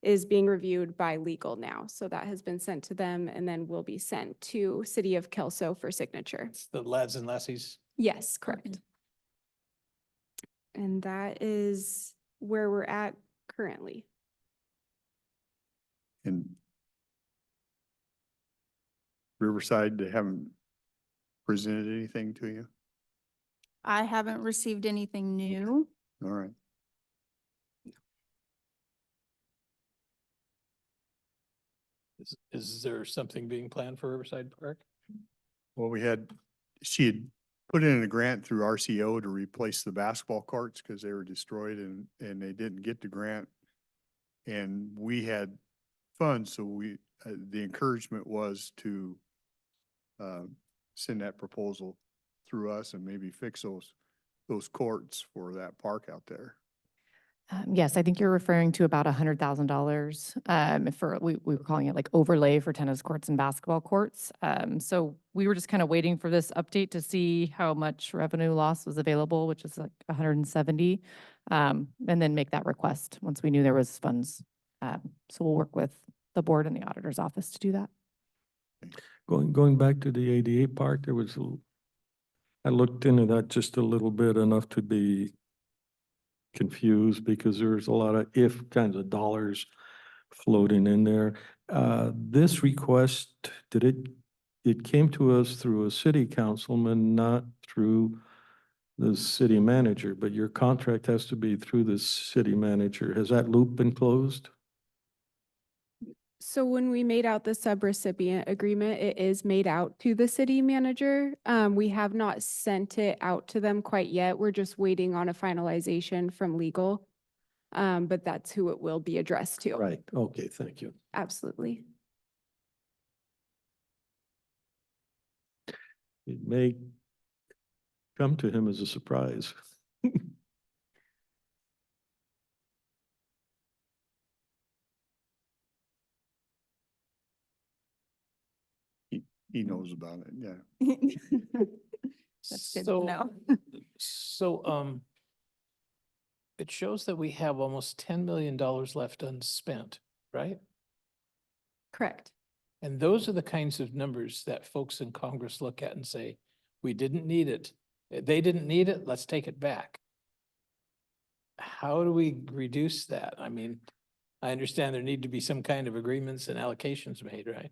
is being reviewed by legal now. So that has been sent to them and then will be sent to City of Kelso for signature. It's the lads and lassies. Yes, correct. And that is where we're at currently. In Riverside, they haven't presented anything to you? I haven't received anything new. All right. Is there something being planned for Riverside Park? Well, she had put in a grant through RCO to replace the basketball courts because they were destroyed and they didn't get the grant. And we had funds, so the encouragement was to send that proposal through us and maybe fix those courts for that park out there. Yes, I think you're referring to about $100,000 for, we were calling it like overlay for tennis courts and basketball courts. So we were just kind of waiting for this update to see how much revenue loss was available, which is like 170, and then make that request once we knew there was funds. So we'll work with the board and the auditor's office to do that. Going back to the ADA park, I looked into that just a little bit, enough to be confused because there's a lot of if kinds of dollars floating in there. This request, it came to us through a city councilman, not through the city manager, but your contract has to be through the city manager. Has that loop been closed? So when we made out the subrecipient agreement, it is made out to the city manager. We have not sent it out to them quite yet. We're just waiting on a finalization from legal. But that's who it will be addressed to. Right, okay, thank you. Absolutely. It may come to him as a surprise. He knows about it, yeah. That's good to So- know. So, it shows that we have almost $10 million left unspent, right? Correct. And those are the kinds of numbers that folks in Congress look at and say, we didn't need it. They didn't need it, let's take it back. How do we reduce that? I mean, I understand there need to be some kind of agreements and allocations made, right?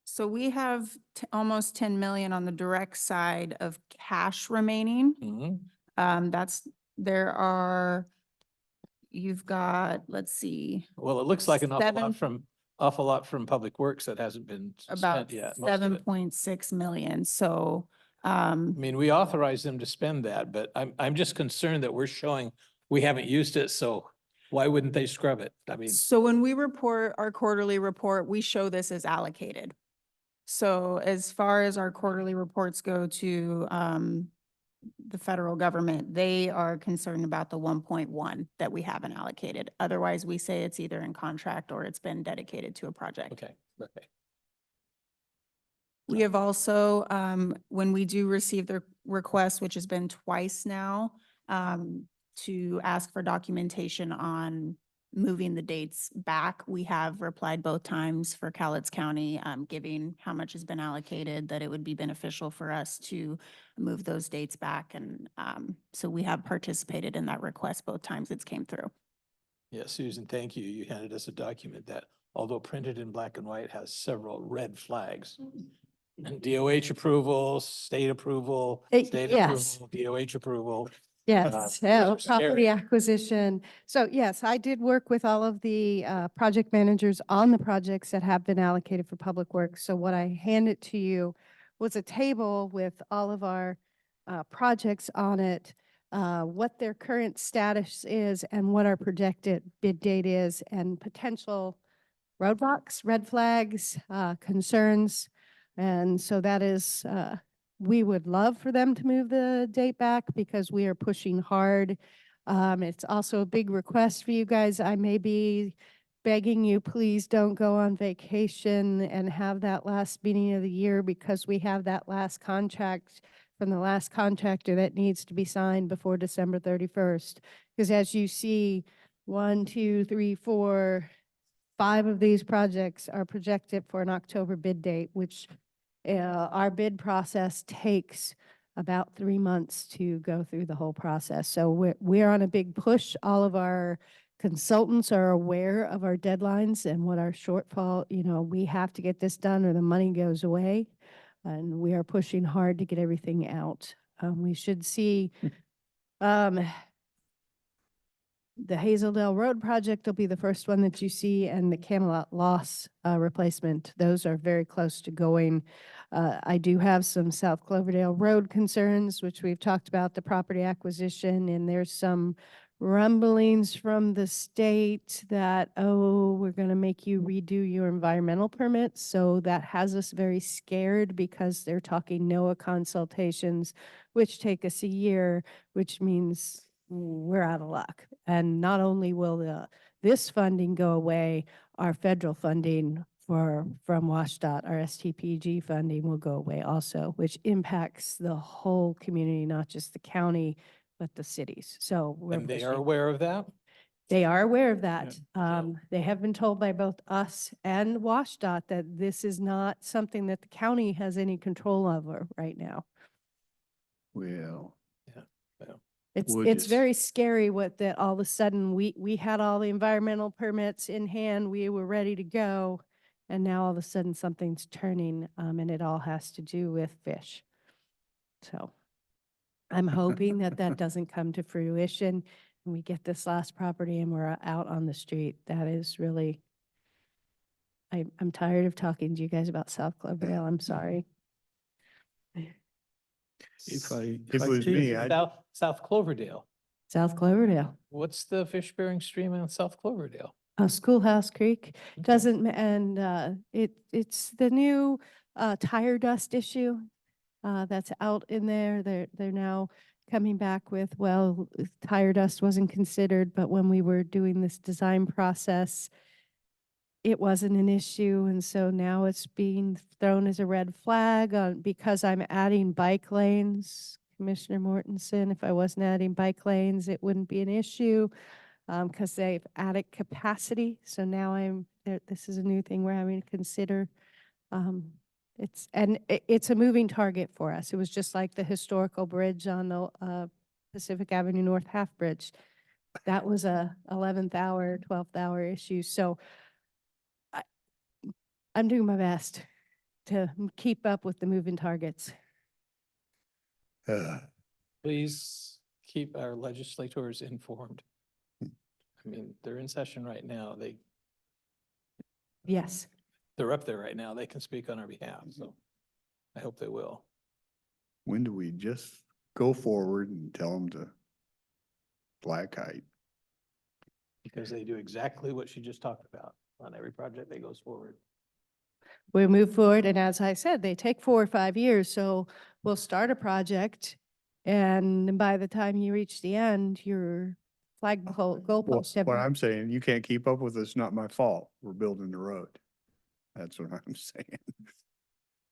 So we have almost 10 million on the direct side of cash remaining. You've got, let's see, Well, it looks like an Seven- awful lot from Public Works that hasn't been about spent yet. most of it. 7.6 million. So, I mean, we authorized them to spend that, but I'm just concerned that we're showing we haven't used it, so why wouldn't they scrub it? I mean, so when we report our quarterly report, we show this as allocated. So as far as our quarterly reports go to the federal government, they are concerned about the 1.1 that we haven't allocated. Otherwise, we say it's either in contract or it's been dedicated to a project. Okay, okay. We have also, when we do receive the request, which has been twice now, to ask for documentation on moving the dates back, we have replied both times for Cowlitz County, giving how much has been allocated, that it would be beneficial for us to move those dates back. And so we have participated in that request both times it's came through. Yeah, Susan, thank you. You handed us a document that, although printed in black and white, has several red flags. And DOH approval, state approval, state Yes. approval, DOH approval. Yes, those are property scary. acquisition. So yes, I did work with all of the project managers on the projects that have been allocated for public works. So what I handed to you was a table with all of our projects on it, what their current status is and what our projected bid date is, and potential roadblocks, red flags, concerns. And so that is, we would love for them to move the date back because we are pushing hard. It's also a big request for you guys. I may be begging you, please don't go on vacation and have that last meeting of the year, because we have that last contract from the last contractor that needs to be signed before December 31st. Because as you see, 1, 2, 3, 4, 5 of these projects are projected for an October bid date, which our bid process takes about 3 months to go through the whole process. So we're on a big push. All of our consultants are aware of our deadlines and what our shortfall, we have to get this done or the money goes away. And we are pushing hard to get everything out. We should see the Hazeldale Road project will be the first one that you see, and the Camelot Loss replacement. Those are very close to going. I do have some South Cloverdale Road concerns, which we've talked about, the property acquisition, and there's some rumblings from the state that, we're going to make you redo your environmental permits. So that has us very scared because they're talking NOAA consultations, which take us a year, which means we're out of luck. And not only will this funding go away, our federal funding from WashDOT, our STPG funding will go away also, which impacts the whole community, not just the county, but the cities. So And they are pushing. aware of that? They are aware of that. Yeah. They have been told by both us and WashDOT that this is not something that the county has any control over right now. Well, It's We'll just- very scary that all of a sudden we had all the environmental permits in hand, we were ready to go. And now all of a sudden something's turning, and it all has to do with fish. So I'm hoping that doesn't come to fruition and we get this last property and we're out on the street. That is really, I'm tired of talking to you guys about South Cloverdale. I'm sorry. If if it I was take- me, I'd South Cloverdale. South Cloverdale. What's the fish-bearing stream on South Cloverdale? Schoolhouse Creek Okay. doesn't, and it's the new tire dust issue that's out in there. They're now coming back with, well, tire dust wasn't considered, but when we were doing this design process, it wasn't an issue, and so now it's being thrown as a red flag because I'm adding bike lanes. Commissioner Mortensen, if I wasn't adding bike lanes, it wouldn't be an issue because they've added capacity. So now this is a new thing we're having to consider. It's a moving target for us. It was just like the historical bridge on the Pacific Avenue North Half Bridge. That was a 11th hour, 12th hour issue. So I'm doing my best to keep up with the moving targets. Please keep our legislators informed. I mean, they're in session right now. Yes. They're up there right now. They can speak on our behalf, so I hope they will. when do we just go forward and tell them to fly a kite? Because they do exactly what she just talked about on every project that goes forward. we move forward, and as I said, they take 4 or 5 years, so we'll start a project, and by the time you reach the end, your Well, goalposts have. what I'm saying, you can't keep up with us, not my fault. We're building the road. That's what I'm saying.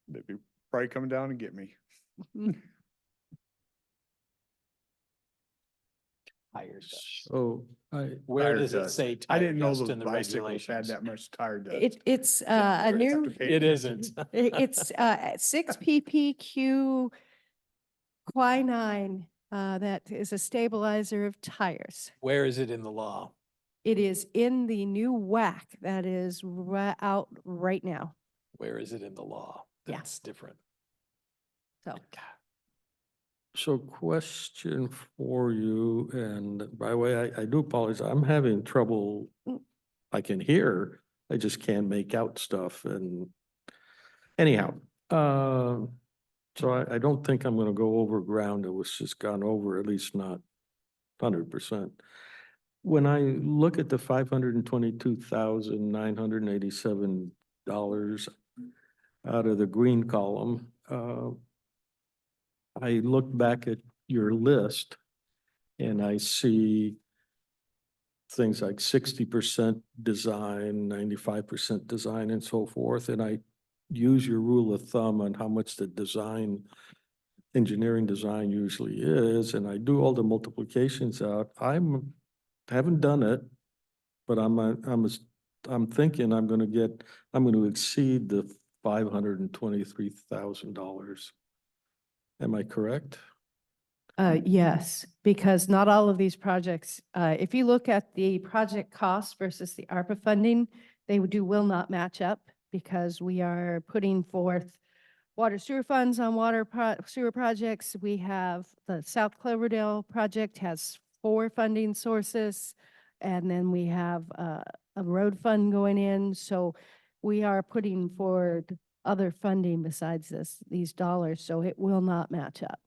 They'd be probably coming down and get me. Hires. So I, Where Tire does it dust. say I tire didn't know dust those in the bicycles had regulations? that much tire dust. It's a new, It isn't. it's 6 ppq quinine, that is a stabilizer of tires. Where is it in the law? It is in the new WAC that is out right now. Where is it in the law? Yeah. That's different. So, so question for you, and by the way, I do apologize. I'm having trouble. I can hear, I just can't make out stuff and anyhow, so I don't think I'm gonna go over ground that was just gone over, at least not 100%. When I look at the $522,987 out of the green column, I look back at your list and I see things like 60% design, 95% design and so forth. And I use your rule of thumb on how much the engineering design usually is, and I do all the multiplications out. Haven't done it, but I'm thinking I'm going to exceed the $523,000. Am I correct? yes, because not all of these projects, if you look at the project cost versus the ARPA funding, they will not match up because we are putting forth water sewer funds on sewer projects. We have the South Cloverdale project has 4 funding sources, and then we have a road fund going in. So we are putting forward other funding besides these dollars, so it will not match up.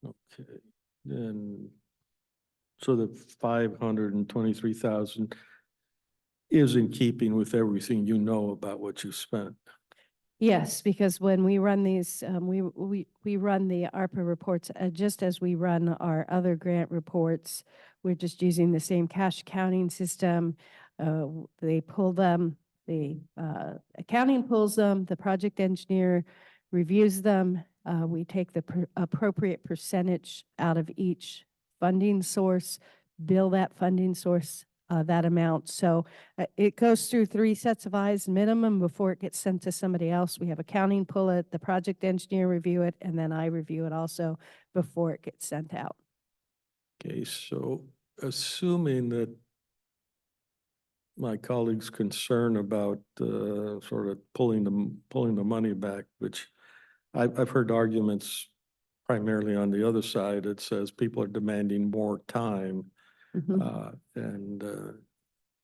Okay, then, so the 523,000 is in keeping with everything you know about what you spent. Yes, because when we run these, we run the ARPA reports just as we run our other grant reports. We're just using the same cash accounting system. They pull them, the accounting pulls them, the project engineer reviews them. We take the appropriate percentage out of each funding source, bill that funding source that amount. So it goes through 3 sets of eyes minimum before it gets sent to somebody else. We have accounting pull it, the project engineer review it, and then I review it also before it gets sent out. Okay, so assuming that my colleagues' concern about sort of pulling the money back, which I've heard arguments primarily on the other side that says people are demanding more time. And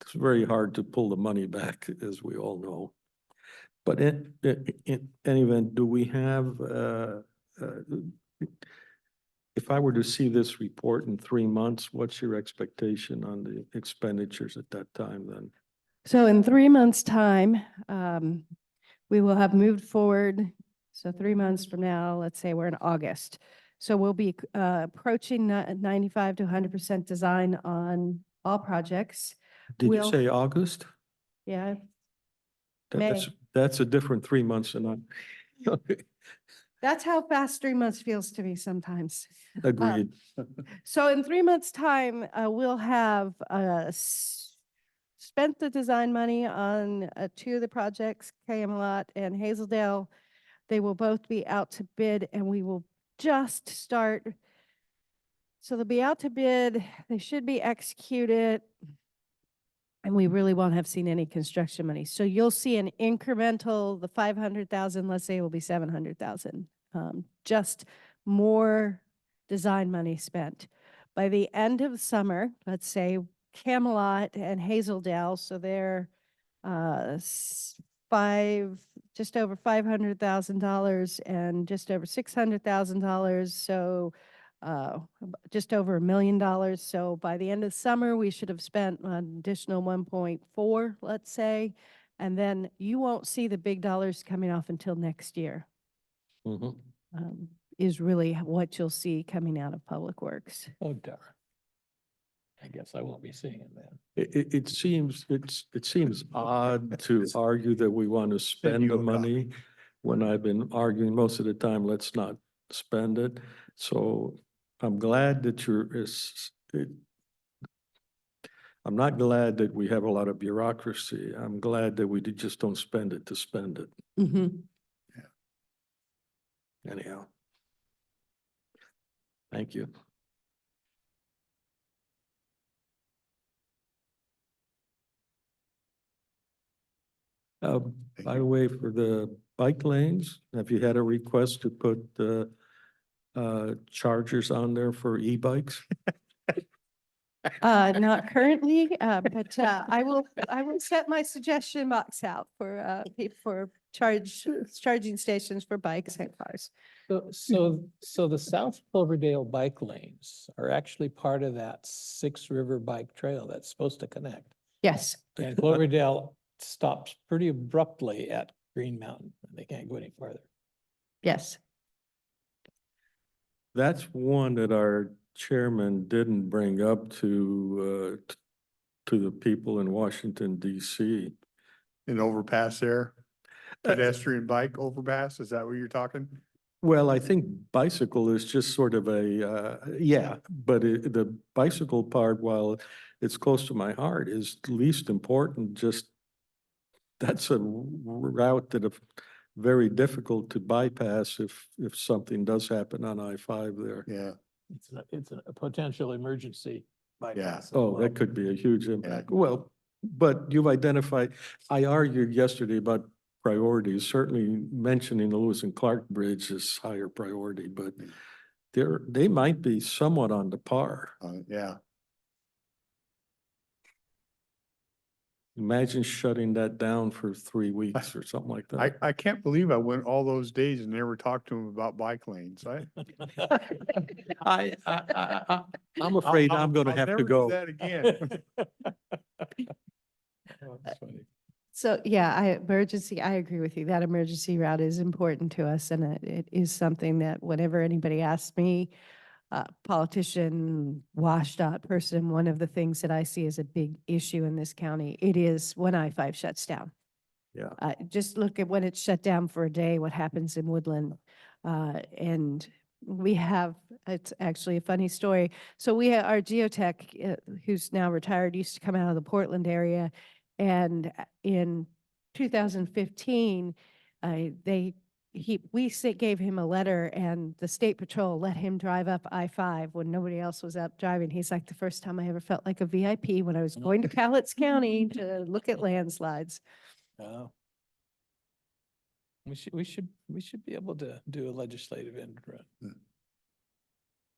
it's very hard to pull the money back, as we all know. But in any event, do we have, if I were to see this report in 3 months, what's your expectation on the expenditures at that time then? So in 3 months' time, we will have moved forward. So 3 months from now, let's say we're in August. So we'll be approaching 95 to 100% design on all projects. Did you We'll- say August? Yeah, That's a different 3 months than I. that's how fast 3 months feels to me sometimes. Agreed. So in 3 months' time, we'll have spent the design money on 2 of the projects, Camelot and Hazeldale. They will both be out to bid, and we will just start. So they'll be out to bid, they should be executed, and we really won't have seen any construction money. So you'll see an incremental, the 500,000, let's say, will be 700,000. Just more design money spent. By the end of summer, let's say Camelot and Hazeldale, so they're just over $500,000 and just over $600,000. So just over $1 million. So by the end of summer, we should have spent an additional 1.4, let's say. And then you won't see the big dollars coming off until next year, Mhm. is really what you'll see coming out of Public Works. Oh, darn. I guess I won't be seeing it then. It seems odd to argue that we want to spend you the go, Doc. money when I've been arguing most of the time, let's not spend it. So I'm glad that I'm not glad that we have a lot of bureaucracy. I'm glad that we just don't spend it to spend it anyhow. Thank you. By the way, for the bike lanes, have you had a request to put chargers on there for e-bikes? Not currently, but I will set my suggestion box out for charging stations for bikes and cars. So the South Cloverdale bike lanes are actually part of that Six River Bike Trail that's supposed to connect. Yes. And Cloverdale stops pretty abruptly at Green Mountain. They can't go any farther. Yes. That's one that our chairman didn't bring up to the people in Washington DC. An overpass there, pedestrian bike overpass, is that what you're talking? Well, I think bicycle is just sort of but the bicycle part, while it's close to my heart, is least important. Just that's a route that is very difficult to bypass if something does happen on I-5 there. Yeah, It's a potential emergency bypass. as Oh, well. that could be a huge impact. Well, but you've identified, I argued yesterday about priorities. Certainly mentioning the Lewis and Clark Bridge is higher priority, but they might be somewhat on the par. yeah. Imagine shutting that down for 3 weeks or something like that. I can't believe I went all those days and never talked to him about bike lanes. I'm afraid I'm going to I'll have never to do go. that again. Oh, that's funny. So, yeah, I agree with you. That emergency route is important to us, and it is something that whenever anybody asks me, politician, WashDOT person, one of the things that I see as a big issue in this county, it is when I-5 shuts down. Yeah. Just look at when it's shut down for a day, what happens in Woodland. And it's actually a funny story. So our geotech, who's now retired, used to come out of the Portland area. And in 2015, we gave him a letter, and the state patrol let him drive up I-5 when nobody else was up driving. He's like, the first time I ever felt like a VIP when I was going to Cowlitz County to look at landslides. Oh. We should be able to do a legislative end run. Hmm.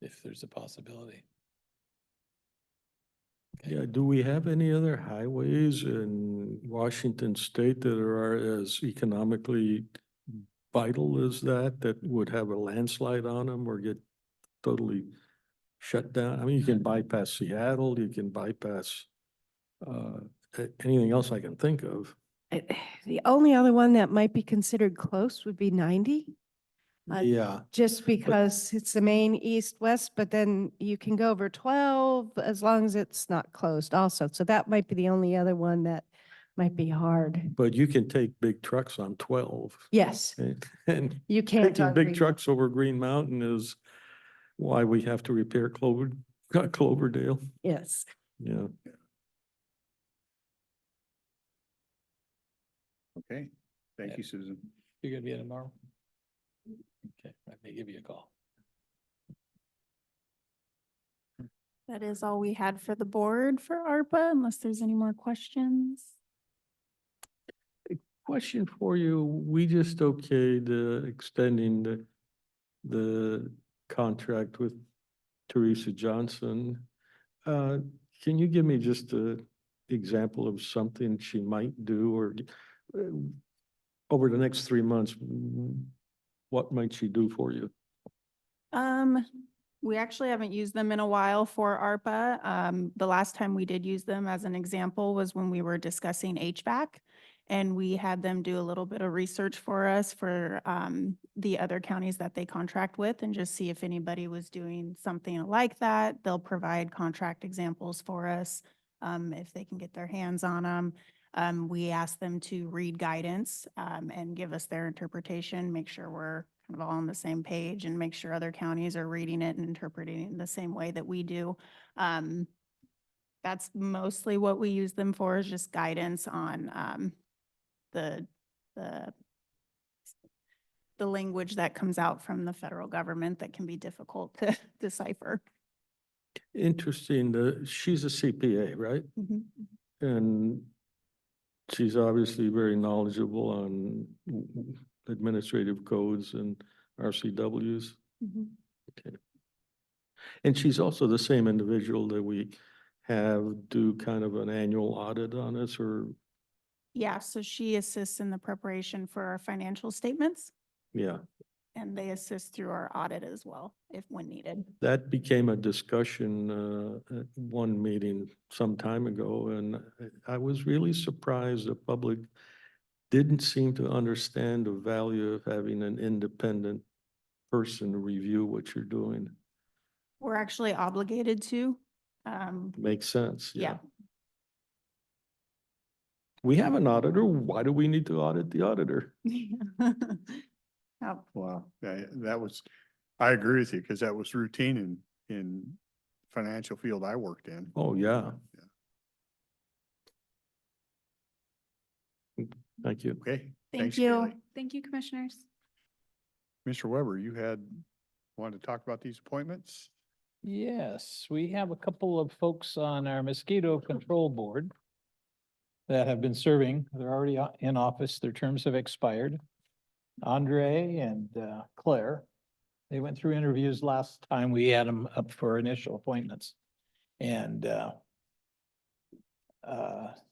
If there's a possibility. Yeah, do we have any other highways in Washington state that are as economically vital as that would have a landslide on them or get totally shut down? I mean, you can bypass Seattle, you can bypass anything else I can think of. The only other one that might be considered close would be 90. Yeah, Just because it's the main east-west, but then you can go over 12 as long as it's not closed also. So that might be the only other one that might be hard. but you can take big trucks on 12. Yes, And you can't. taking on big Green trucks over Green Mountain is why we have to repair Cloverdale. Mountain. Yes. Yeah. Okay, thank you, Susan. You're gonna be in tomorrow? Okay, I may give you a call. That is all we had for the board for ARPA, unless there's any more questions. Question for you, we just okayed extending the contract with Teresa Johnson. Can you give me just an example of something she might do or over the next 3 months, what might she do for you? We actually haven't used them in a while for ARPA. The last time we did use them as an example was when we were discussing HVAC. And we had them do a little bit of research for us for the other counties that they contract with and just see if anybody was doing something like that. They'll provide contract examples for us if they can get their hands on them. We asked them to read guidance and give us their interpretation, make sure we're kind of all on the same page and make sure other counties are reading it and interpreting it in the same way that we do. That's mostly what we use them for, is just guidance on the language that comes out from the federal government that can be difficult to decipher. Interesting, she's a CPA, right? And she's obviously very knowledgeable on administrative codes and RCWs. Okay. And she's also the same individual that we have do kind of an annual audit on us, or, Yeah, so she assists in the preparation for our financial statements, yeah. and they assist through our audit as well, if when needed. That became a discussion at one meeting some time ago, and I was really surprised the public didn't seem to understand the value of having an independent person to review what you're doing. We're actually obligated to. Makes sense, Yeah. We have an auditor, why do we need to audit the auditor? Oh, Wow, that was, I agree with you, because that was routine in financial field I worked in. Oh, yeah. Thank you. Okay. Thank thanks, you. Kaylee. Thank you, commissioners. Mr. Weber, you wanted to talk about these appointments? Yes, we have a couple of folks on our mosquito control board that have been serving. They're already in office. Their terms have expired. Andre and Claire. They went through interviews last time we had them up for initial appointments. And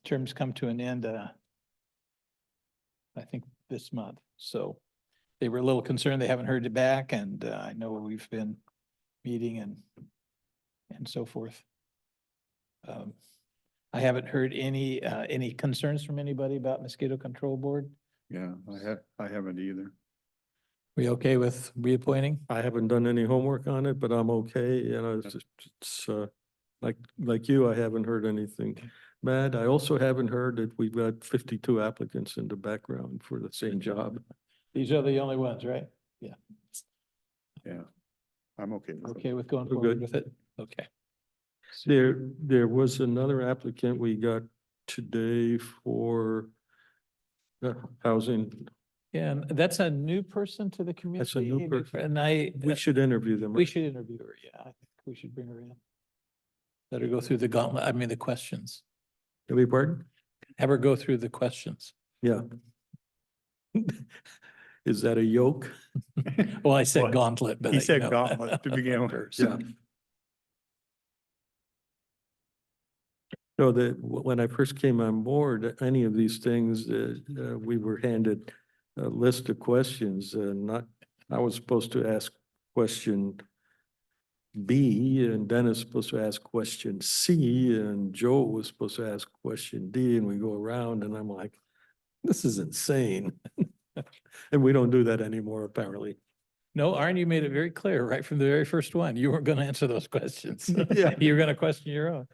terms come to an end, I think this month. So they were a little concerned they haven't heard it back, and I know we've been meeting and so forth. I haven't heard any concerns from anybody about mosquito control board. Yeah, I haven't either. We okay with reappointing? I haven't done any homework on it, but I'm okay, like you, I haven't heard anything bad. I also haven't heard that we've got 52 applicants in the background for the same job. These are the only ones, right? Yeah, I'm okay. with it. Okay with going We're forward good. with it? Okay. There was another applicant we got today for housing. Yeah, and that's a new person to the community. That's a new person. And We should interview them. we right? should interview her. Yeah, I think we should bring her in. Let her go through the gauntlet, the questions. Beg your pardon? Have her go through the questions. Yeah. Is that a yoke? Well, I said Well, gauntlet, but. He you said know. gauntlet to begin with. Yeah. No, when I first came on board, any of these things, we were handed a list of questions, I was supposed to ask question B, and Dennis was supposed to ask question C, and Joe was supposed to ask question D, and we go around, and I'm like, this is insane. And we don't do that anymore, apparently. No, Arne, you made it very clear right from the very first one. You weren't going to answer those questions. Yeah. You were going to question your own.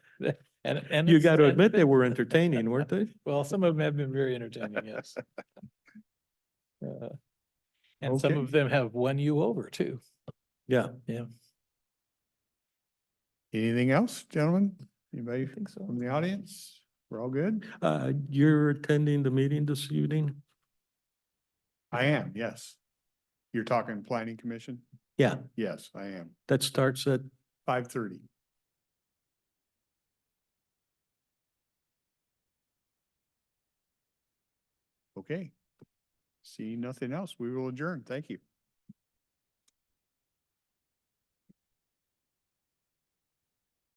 And You it's- got to and- admit they were entertaining, weren't they? Well, some of them have been very entertaining, yes. And some Okay. of them have won you over too. Yeah. Yeah. Anything else, gentlemen? Anybody I think so. from the audience? We're all good? You're attending the meeting this evening? I am, yes. You're talking planning commission? Yeah, Yes, I am. that starts at 5:30. Okay. See nothing else. We will adjourn. Thank you.